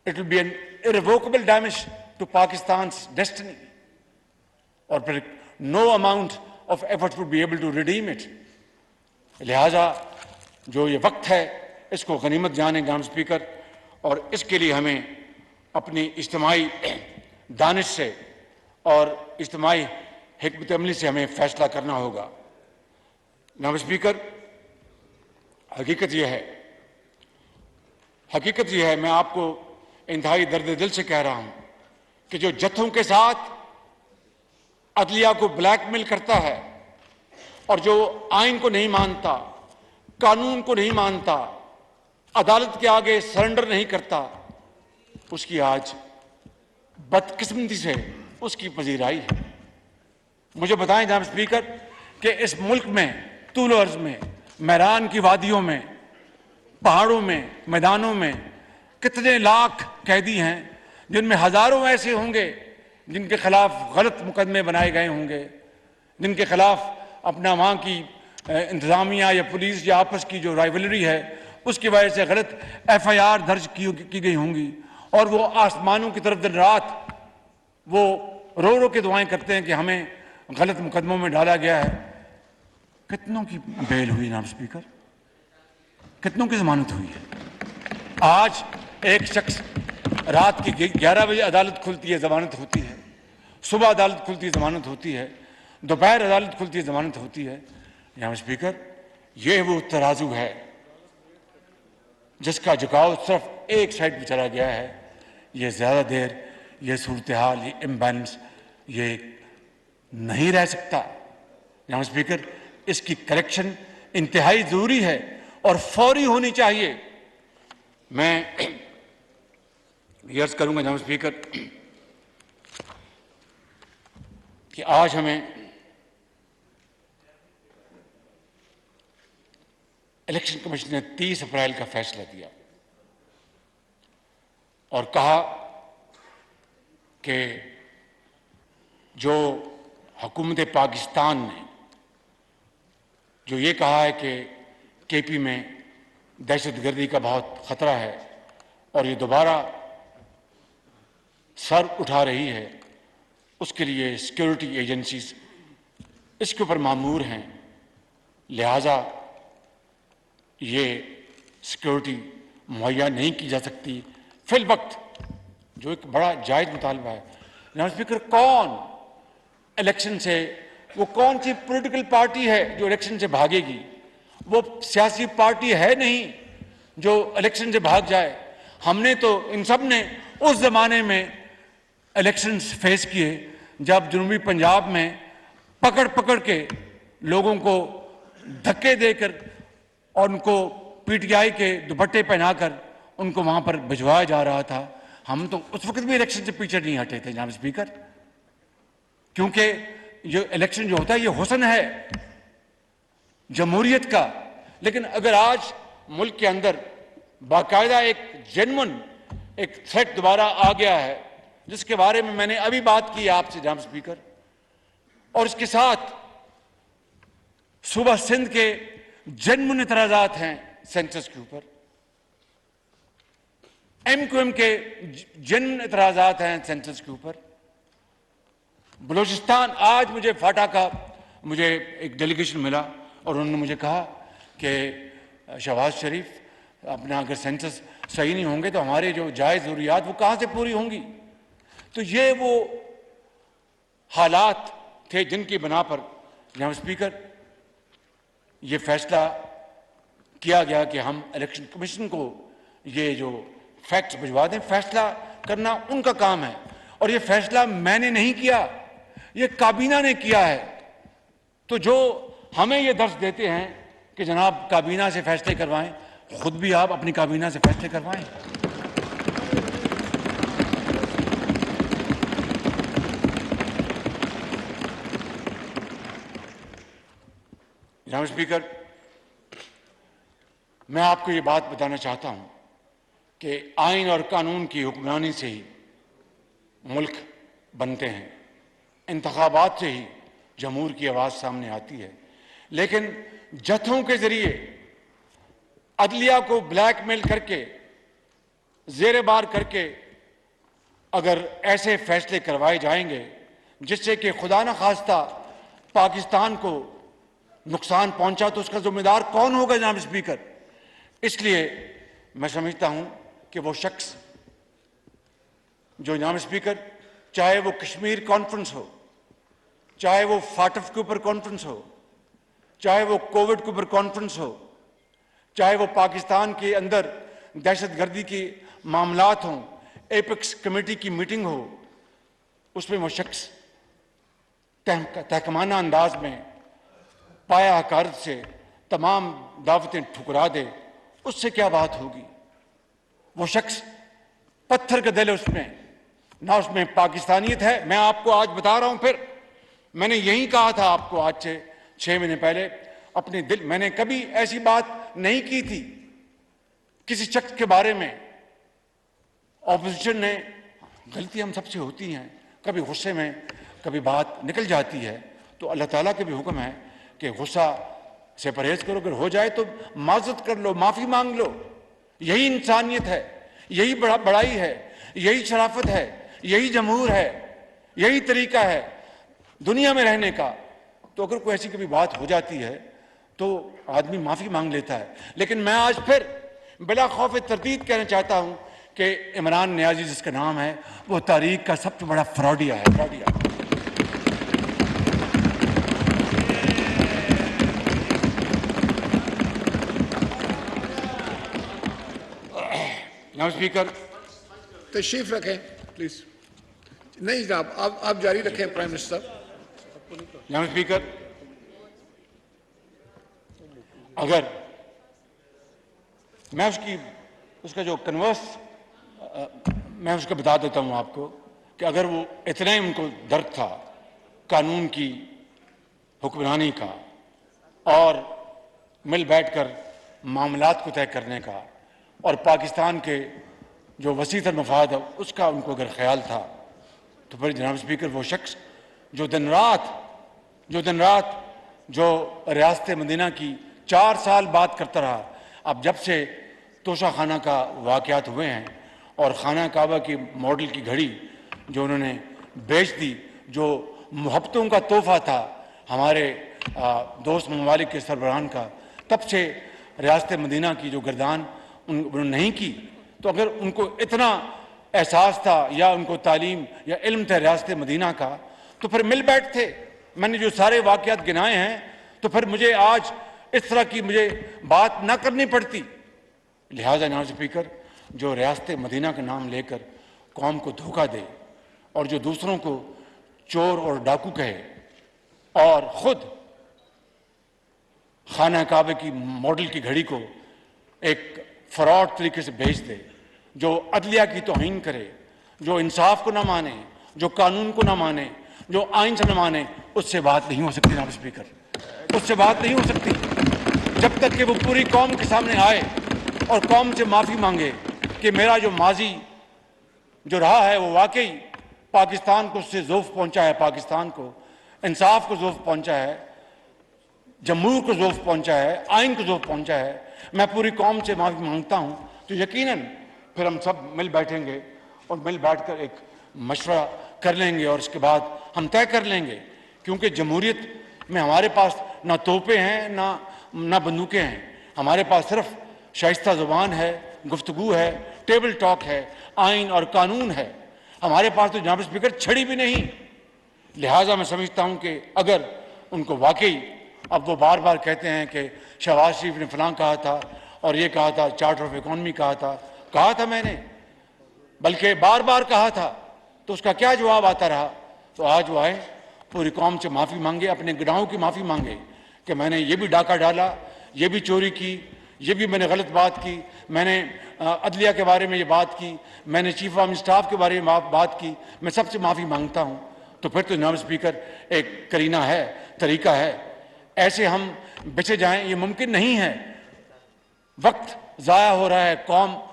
It will be an irrevocable damage to Pakistan's destiny और फिर no amount of efforts would be able to redeem it. लिहाजा जो ये वक्त है इसको गनीमत जाने जनाब स्पीकर, और इसके लिए हमें अपनी इज्तिमाई दानिश से और इज्तिमाई हिकमत अमली से हमें फैसला करना होगा। जनाब स्पीकर, हकीकत यह है, मैं आपको इंतहाई दर्द दिल से कह रहा हूं कि जो जत्थों के साथ अदलिया को ब्लैकमेल करता है और जो आइन को नहीं मानता, कानून को नहीं मानता, अदालत के आगे सरेंडर नहीं करता, उसकी आज बदकिस्मती से उसकी पजीराई है। मुझे बताएं जनाब स्पीकर कि इस मुल्क में तूल अर्ज में, मैदान की वादियों में, पहाड़ों में, मैदानों में कितने लाख कैदी हैं जिनमें हजारों ऐसे होंगे जिनके खिलाफ गलत मुकदमे बनाए गए होंगे, जिनके खिलाफ अपना वहाँ की इंतजामिया या पुलिस या आपस की जो राइवलरी है उसकी वजह से गलत FIR दर्ज की गई होंगी और वो आसमानों की तरफ दिन रात वो रो के दुआएं करते हैं कि हमें गलत मुकदमों में डाला गया है। कितनों की बेल हुई जनाब स्पीकर, कितनों की जमानत हुई है? आज एक शख्स रात की 11 बजे अदालत खुलती है, जमानत होती है, सुबह अदालत खुलती है, जमानत होती है, दोपहर अदालत खुलती है, जमानत होती है। जनाब स्पीकर, यह वो तराजू है जिसका झुकाव सिर्फ एक साइड पर चला गया है। ये ज्यादा देर ये सूरत हाल, ये इम्बैलेंस ये नहीं रह सकता। जनाब स्पीकर, इसकी करेक्शन इंतहाई जरूरी है और फौरी होनी चाहिए। मैं अर्ज करूंगा जनाब स्पीकर कि आज हमें इलेक्शन कमीशन ने 30 अप्रैल का फैसला दिया और कहा कि जो हुकूमत पाकिस्तान ने जो ये कहा है कि KP में दहशतगर्दी का बहुत खतरा है और ये दोबारा सर उठा रही है, उसके लिए सिक्योरिटी एजेंसीज इसके ऊपर मामूर हैं। लिहाजा ये सिक्योरिटी मुहैया नहीं की जा सकती फिल वक्त, जो एक बड़ा जायज़ मुतालबा है। जनाब स्पीकर, कौन इलेक्शन से, वो कौन सी पॉलिटिकल पार्टी है जो इलेक्शन से भागेगी? वो सियासी पार्टी है नहीं जो इलेक्शन से भाग जाए। हमने तो इन सब ने उस जमाने में इलेक्शंस फेस किए जब जनूबी पंजाब में पकड़ पकड़ के लोगों को धक्के देकर और उनको PTI के दुपट्टे पहनाकर उनको वहां पर भिजवाया जा रहा था। हम तो उस वक्त भी इलेक्शन से पीछे नहीं हटे थे जनाब स्पीकर, क्योंकि ये इलेक्शन जो होता है ये हुस्न है जमहूरियत का। लेकिन अगर आज मुल्क के अंदर बाकायदा एक जेन्युइन एक थ्रेट दोबारा आ गया है, जिसके बारे में मैंने अभी बात की आपसे जनाब स्पीकर, और इसके साथ सुबह सिंध के जेन्युइन इतराजात हैं सेंसस के ऊपर, MQM के जेन्युइन इतराजात हैं सेंसस के ऊपर, बलूचिस्तान आज मुझे फाटा का मुझे एक डेलीगेशन मिला और उन्होंने मुझे कहा कि शहबाज शरीफ अपना अगर सेंसस सही नहीं होंगे तो हमारे जो जायज़ ज़रूरियात वो कहाँ से पूरी होंगी। तो ये वो हालात थे जिनकी बना पर जनाब स्पीकर ये फैसला किया गया कि हम इलेक्शन कमीशन को ये जो फैक्ट्स भिजवा दें। फैसला करना उनका काम है और ये फैसला मैंने नहीं किया, ये काबीना ने किया है। तो जो हमें ये दर्ज देते हैं कि जनाब काबीना से फैसले करवाएं, खुद भी आप अपनी काबीना से फैसले करवाएं। जनाब स्पीकर, मैं आपको ये बात बताना चाहता हूं कि आइन और कानून की हुक्मरानी से ही मुल्क बनते हैं, इंतखाबात से ही जमहूर की आवाज़ सामने आती है। लेकिन जत्थों के जरिए अदलिया को ब्लैकमेल करके जेर बार करके अगर ऐसे फैसले करवाए जाएंगे जिससे कि खुदा न खास्ता पाकिस्तान को नुकसान पहुंचा, तो उसका जिम्मेदार कौन होगा जनाब स्पीकर। इसलिए मैं समझता हूं कि वो शख्स जो जनाब स्पीकर, चाहे वो कश्मीर कॉन्फ्रेंस हो, चाहे वो फाटफ के ऊपर कॉन्फ्रेंस हो, चाहे वो कोविड के ऊपर कॉन्फ्रेंस हो, चाहे वो पाकिस्तान के अंदर दहशतगर्दी के मामलात हों, एपेक्स कमेटी की मीटिंग हो, उसमें वो शख्स तहकमाना अंदाज में पाया हकारत से तमाम दावतें ठुकरा दे, उससे क्या बात होगी। वो शख्स पत्थर का दिल है, उसमें ना उसमें पाकिस्तानियत है। मैं आपको आज बता रहा हूं, फिर मैंने यही कहा था आपको आज से 6 महीने पहले अपने दिल, मैंने कभी ऐसी बात नहीं की थी किसी शख्स के बारे में। ऑपोजिशन ने, गलती हम सबसे होती हैं, कभी गुस्से में कभी बात निकल जाती है, तो अल्लाह ताला के भी हुक्म है कि गुस्सा से परहेज करो, अगर हो जाए तो माजरत कर लो, माफी मांग लो। यही इंसानियत है, यही बड़ाई है, यही शराफत है, यही जमहूर है, यही तरीका है दुनिया में रहने का। तो अगर कोई ऐसी कभी बात हो जाती है तो आदमी माफी मांग लेता है। लेकिन मैं आज फिर बिला खौफ तरदीद कहना चाहता हूं कि इमरान नियाजी जिसका नाम है, वो तारीख का सबसे बड़ा फ्रॉडिया है, फ्रॉडिया। जनाब स्पीकर, तशरीफ रखें प्लीज। नहीं जनाब, आप जारी रखें प्राइम मिनिस्टर। जनाब स्पीकर, अगर मैं उसका जो कन्वर्स मैं उसका बता देता हूं आपको कि अगर वो इतना ही उनको दर्द था कानून की हुक्मरानी का और मिल बैठकर मामलात को तय करने का और पाकिस्तान के जो वसीतर मफाद है उसका उनको अगर ख्याल था, तो फिर जनाब स्पीकर वो शख्स जो दिन रात जो रियासत मदीना की 4 साल बात करता रहा, अब जब से तोशा खाना का वाक़यात हुए हैं और खाना काबा की मॉडल की घड़ी जो उन्होंने बेच दी, जो मोहब्बतों का तोहफा था हमारे दोस्त ममालिक के सरबराहान का, तब से रियासत मदीना की जो गर्दान उन्होंने नहीं की। तो अगर उनको इतना एहसास था या उनको तालीम या इल्म था रियासत मदीना का, तो फिर मिल बैठते। मैंने जो सारे वाक़यात गिनाए हैं, तो फिर मुझे आज इस तरह की मुझे बात ना करनी पड़ती। लिहाजा जनाब स्पीकर, जो रियासत मदीना का नाम लेकर कौम को धोखा दे और जो दूसरों को चोर और डाकू कहे और खुद खाना काबे की मॉडल की घड़ी को एक फ्रॉड तरीके से बेच दे, जो अदलिया की तौहीन करे, जो इंसाफ को ना माने, जो कानून को ना माने, जो आइन से न माने, उससे बात नहीं हो सकती जनाब स्पीकर, उससे बात नहीं हो सकती। जब तक कि वो पूरी कौम के सामने आए और कौम से माफ़ी मांगे कि मेरा जो माजी जो रहा है वो वाकई पाकिस्तान को उससे ज़ोफ़ पहुंचा है, पाकिस्तान को इंसाफ को ज़ोफ़ पहुंचा है, जमहूर को ज़ोफ़ पहुंचा है, आइन को ज़ोफ़ पहुंचा है, मैं पूरी कौम से माफ़ी मांगता हूं, तो यकीनन फिर हम सब मिल बैठेंगे और मिल बैठकर एक मशवरा कर लेंगे और उसके बाद हम तय कर लेंगे। क्योंकि जमहूरियत में हमारे पास ना तोपें हैं ना बंदूकें हैं, हमारे पास सिर्फ शाइस्ता ज़ुबान है, गुफ्तगू है, टेबल टॉक है, आइन और कानून है। हमारे पास तो जनाब स्पीकर छड़ी भी नहीं। लिहाजा मैं समझता हूं कि अगर उनको वाकई, अब वो बार बार कहते हैं कि शहबाज शरीफ ने फलां कहा था और ये कहा था, चार्टर ऑफ इकॉनमी कहा था मैंने, बल्कि बार बार कहा था, तो उसका क्या जवाब आता रहा? तो आज वो आए, पूरी कौम से माफ़ी मांगे, अपने गुनाहों की माफ़ी मांगे कि मैंने ये भी डाका डाला, ये भी चोरी की, ये भी मैंने गलत बात की, मैंने अदलिया के बारे में ये बात की, मैंने चीफ ऑफ स्टाफ के बारे में बात की, मैं सबसे माफ़ी मांगता हूँ। तो फिर तो जनाब स्पीकर एक करीना है, तरीका है। ऐसे हम बचे जाएं ये मुमकिन नहीं है। वक्त ज़ाया हो रहा है,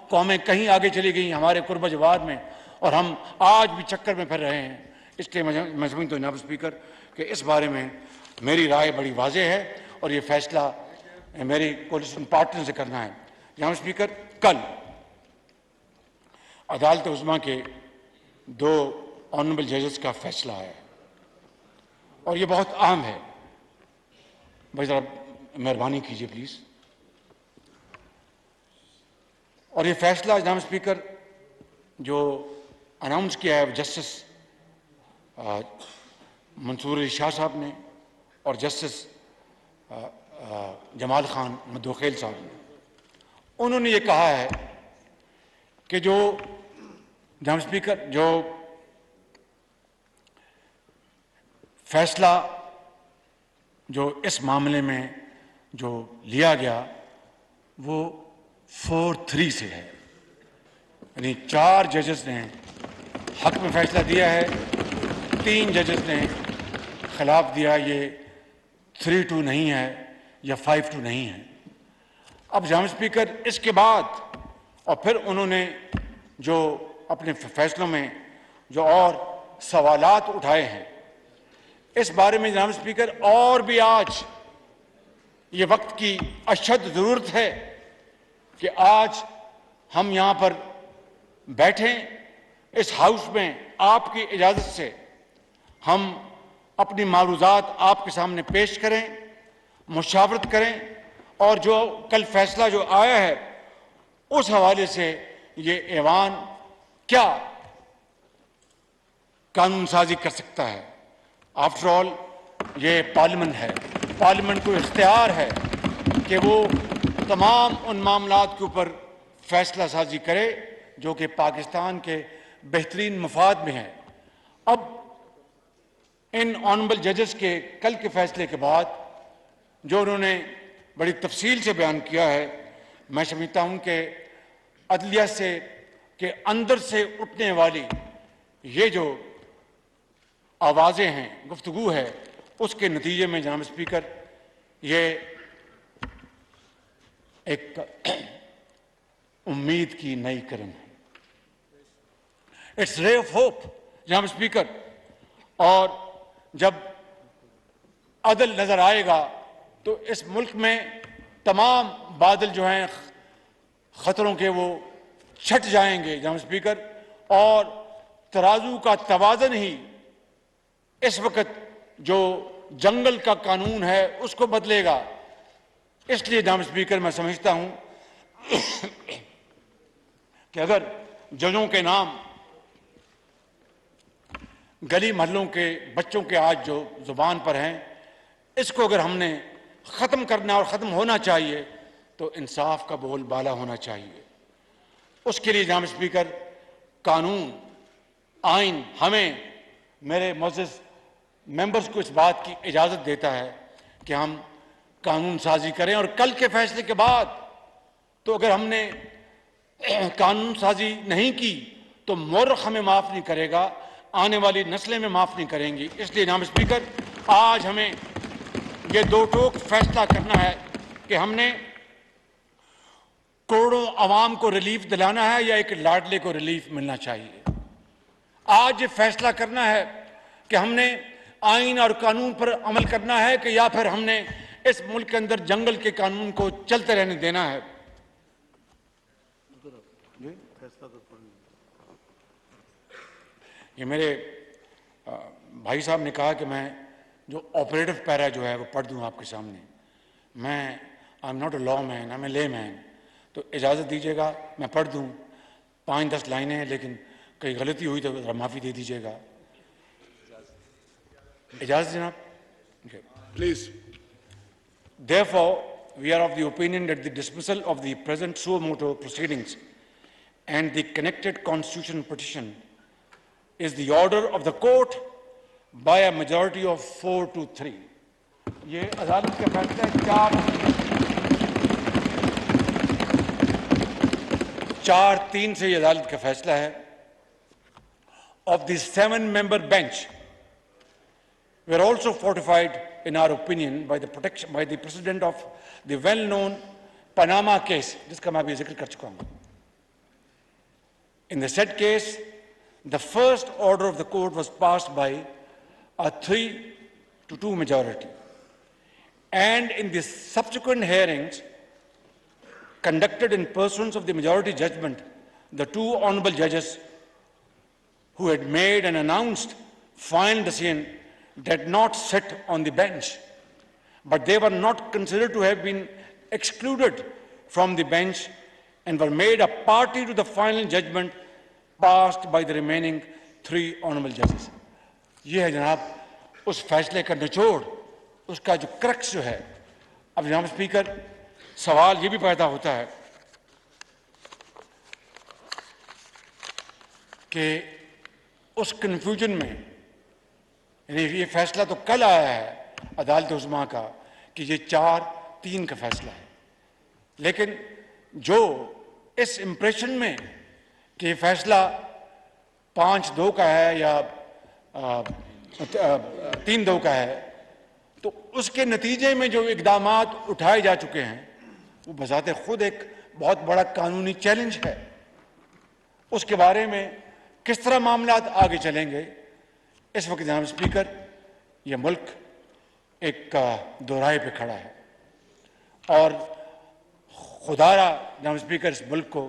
कौमें कहीं आगे चली गई हमारे कुर्ब जवाद में और हम आज भी चक्कर में फिर रहे हैं। इसलिए मैं समझता हूं जनाब स्पीकर कि इस बारे में मेरी राय बड़ी वाज़ेह है और ये फैसला मेरी कोलिशन पार्टनर से करना है। जनाब स्पीकर, कल अदालत उज़्मा के 2 ऑनरेबल जजेस का फैसला है और ये बहुत अहम है। भाई जरा मेहरबानी कीजिए प्लीज़। और ये फैसला जनाब स्पीकर जो अनाउंस किया है जस्टिस मंसूर अली शाह साहब ने और जस्टिस जमाल खान मदोखेल साहब ने, उन्होंने ये कहा है कि जो जनाब स्पीकर जो फैसला जो इस मामले में जो लिया गया वो 4-3 से है, यानी 4 जजेस ने हक में फैसला दिया है, 3 जजेस ने खिलाफ दिया। ये 3-2 नहीं है या 5-2 नहीं है। अब जनाब स्पीकर इसके बाद और फिर उन्होंने जो अपने फैसलों में जो और सवालात उठाए हैं, इस बारे में जनाब स्पीकर और भी आज ये वक्त की अशद ज़रूरत है कि आज हम यहाँ पर बैठें, इस हाउस में आपकी इजाज़त से हम अपनी मारूज़ात आपके सामने पेश करें, मुशावरत करें और जो कल फैसला जो आया है उस हवाले से ये ऐवान क्या कानून साजी कर सकता है। आफ्टर ऑल ये पार्लियामेंट है, पार्लियामेंट को इख्तियार है कि वो तमाम उन मामलात के ऊपर फैसला साजी करे जो कि पाकिस्तान के बेहतरीन मफाद में है। अब इन ऑनरेबल जजेस के कल के फैसले के बाद जो उन्होंने बड़ी तफसील से बयान किया है, मैं समझता हूं कि अदलिया से के अंदर से उठने वाली ये जो आवाज़ें हैं, गुफ्तगू है, उसके नतीजे में जनाब स्पीकर ये एक उम्मीद की नई किरण है। इट्स रे ऑफ होप जनाब स्पीकर। और जब अदल नजर आएगा तो इस मुल्क में तमाम बादल जो हैं खतरों के वो छट जाएंगे जनाब स्पीकर, और तराजू का तवाज़न ही इस वक्त जो जंगल का कानून है उसको बदलेगा। इसलिए जनाब स्पीकर मैं समझता हूं कि अगर जजों के नाम गली महलों के बच्चों के आज जो जुबान पर हैं, इसको अगर हमने ख़त्म करना और ख़त्म होना चाहिए तो इंसाफ का बोलबाला होना चाहिए। उसके लिए जनाब स्पीकर कानून, आइन हमें, मेरे मोअज़्ज़ज़ मेंबर्स को इस बात की इजाज़त देता है कि हम कानून साजी करें। और कल के फैसले के बाद तो अगर हमने कानून साजी नहीं की तो मोरख हमें माफ नहीं करेगा, आने वाली नस्लें में माफ नहीं करेंगी। इसलिए जनाब स्पीकर, आज हमें ये दो टोक फैसला करना है कि हमने करोड़ों आवाम को रिलीफ दिलाना है या एक लाडले को रिलीफ मिलना चाहिए। आज ये फैसला करना है कि हमने आईन और कानून पर अमल करना है कि या फिर हमने इस मुल्क के अंदर जंगल के कानून को चलते रहने देना है। ये मेरे भाई साहब ने कहा कि मैं जो ऑपरेटिव पैरा जो है वो पढ़ दूं आपके सामने। मैं I am not a law man, I am a layman, तो इजाज़त दीजिएगा मैं पढ़ दूं 5-10 लाइनें, लेकिन कहीं गलती हुई तो ज़रा माफ़ी दे दीजिएगा। इजाज़त जनाब, Please. Therefore, we are of the opinion that the dismissal of the present suo motu proceedings and the connected constitution petition is the order of the court by a majority of 4-3। ये अदालत का फैसला है 4-3 से ये अदालत का फैसला है। Of the 7-member bench, we are also fortified in our opinion by the precedent of the well-known Panama case, जिसका मैं अभी जिक्र कर चुका हूं। In the said case, the first order of the court was passed by a 3-2 majority, and in the subsequent hearings conducted in pursuance of the majority judgment, the two honorable judges who had made and announced final decision did not sit on the bench, but they were not considered to have been excluded from the bench and were made a party to the final judgment passed by the remaining 3 honorable judges। ये है जनाब उस फैसले का निचोड़, उसका जो crux जो है। अब जनाब स्पीकर, सवाल ये भी पैदा होता है कि उस कन्फ्यूजन में, यानी ये फैसला तो कल आया है अदालत उज़्मा का कि ये 4-3 का फैसला है, लेकिन जो इस इंप्रेशन में कि फैसला 5-2 का है या 3-2 का है, तो उसके नतीजे में जो इक़दामात उठाए जा चुके हैं वो बज़ाते खुद एक बहुत बड़ा कानूनी चैलेंज है। उसके बारे में किस तरह मामलात आगे चलेंगे, इस वक्त जनाब स्पीकर ये मुल्क एक दोराहे पे खड़ा है और खुदारा जनाब स्पीकर इस मुल्क को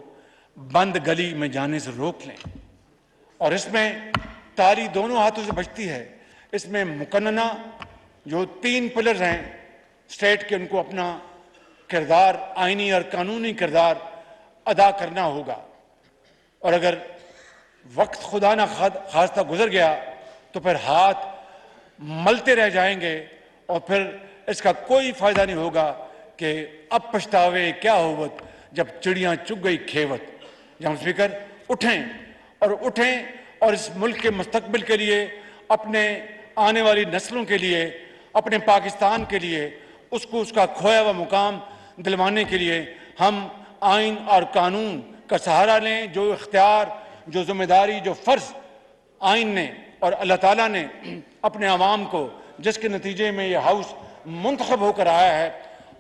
बंद गली में जाने से रोक लें। और इसमें ताली दोनों हाथों से बचती है। इसमें मुकन्ना जो 3 पिलर्स हैं स्टेट के, उनको अपना किरदार, आईनी और कानूनी किरदार अदा करना होगा। और अगर वक्त खुदा ना खास्ता गुजर गया तो फिर हाथ मलते रह जाएंगे और फिर इसका कोई फायदा नहीं होगा कि अब पछतावे क्या होवत जब चिड़ियां चुग गई खेवत। जनाब स्पीकर, उठें और इस मुल्क के मुस्तकबिल के लिए, अपने आने वाली नस्लों के लिए, अपने पाकिस्तान के लिए, उसको उसका खोया हुआ मुकाम दिलवाने के लिए हम आइन और कानून का सहारा लें। जो इख्तियार, जो जिम्मेदारी, जो फ़र्ज़ आइन ने और अल्लाह ताला ने अपने अवाम को, जिसके नतीजे में ये हाउस मुंतखब होकर आया है,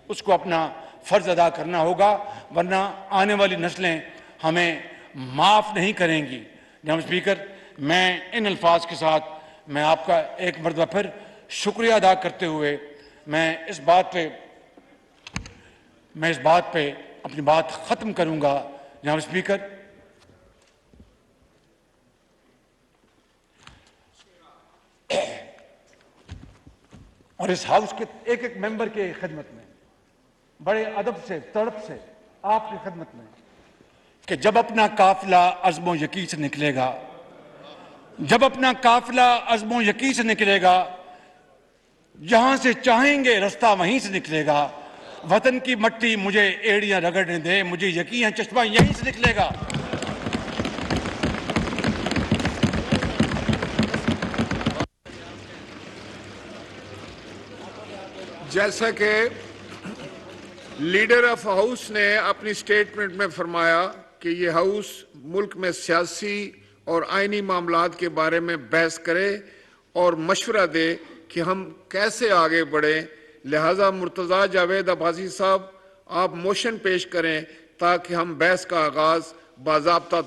उसको अपना फ़र्ज़ अदा करना होगा, वरना आने वाली नस्लें हमें माफ़ नहीं करेंगी। जनाब स्पीकर, मैं इन अल्फाज के साथ मैं आपका एक मरतबा फिर शुक्रिया अदा करते हुए मैं इस बात पे अपनी बात ख़त्म करूँगा। जनाब स्पीकर, और इस हाउस के एक मेंबर के खिदमत में बड़े अदब से, तड़प से आपकी खिदमत में कि जब अपना काफिला अज़्मो यकीन से निकलेगा, जब अपना काफिला अज़्मो यकीन से निकलेगा, जहां से चाहेंगे रास्ता वहीं से निकलेगा। वतन की मट्टी मुझे एड़ियां रगड़ने दे, मुझे यकीन है चश्मा यहीं से निकलेगा। जैसा कि लीडर ऑफ हाउस ने अपनी स्टेटमेंट में फरमाया कि ये हाउस मुल्क में सियासी और आईनी मामलात के बारे में बहस करे और मशवरा दे कि हम कैसे आगे बढ़ें। लिहाजा मुर्तज़ा जावेद अब्बासी साहब, आप मोशन पेश करें ताकि हम बहस का आगाज बाज़ाब्ता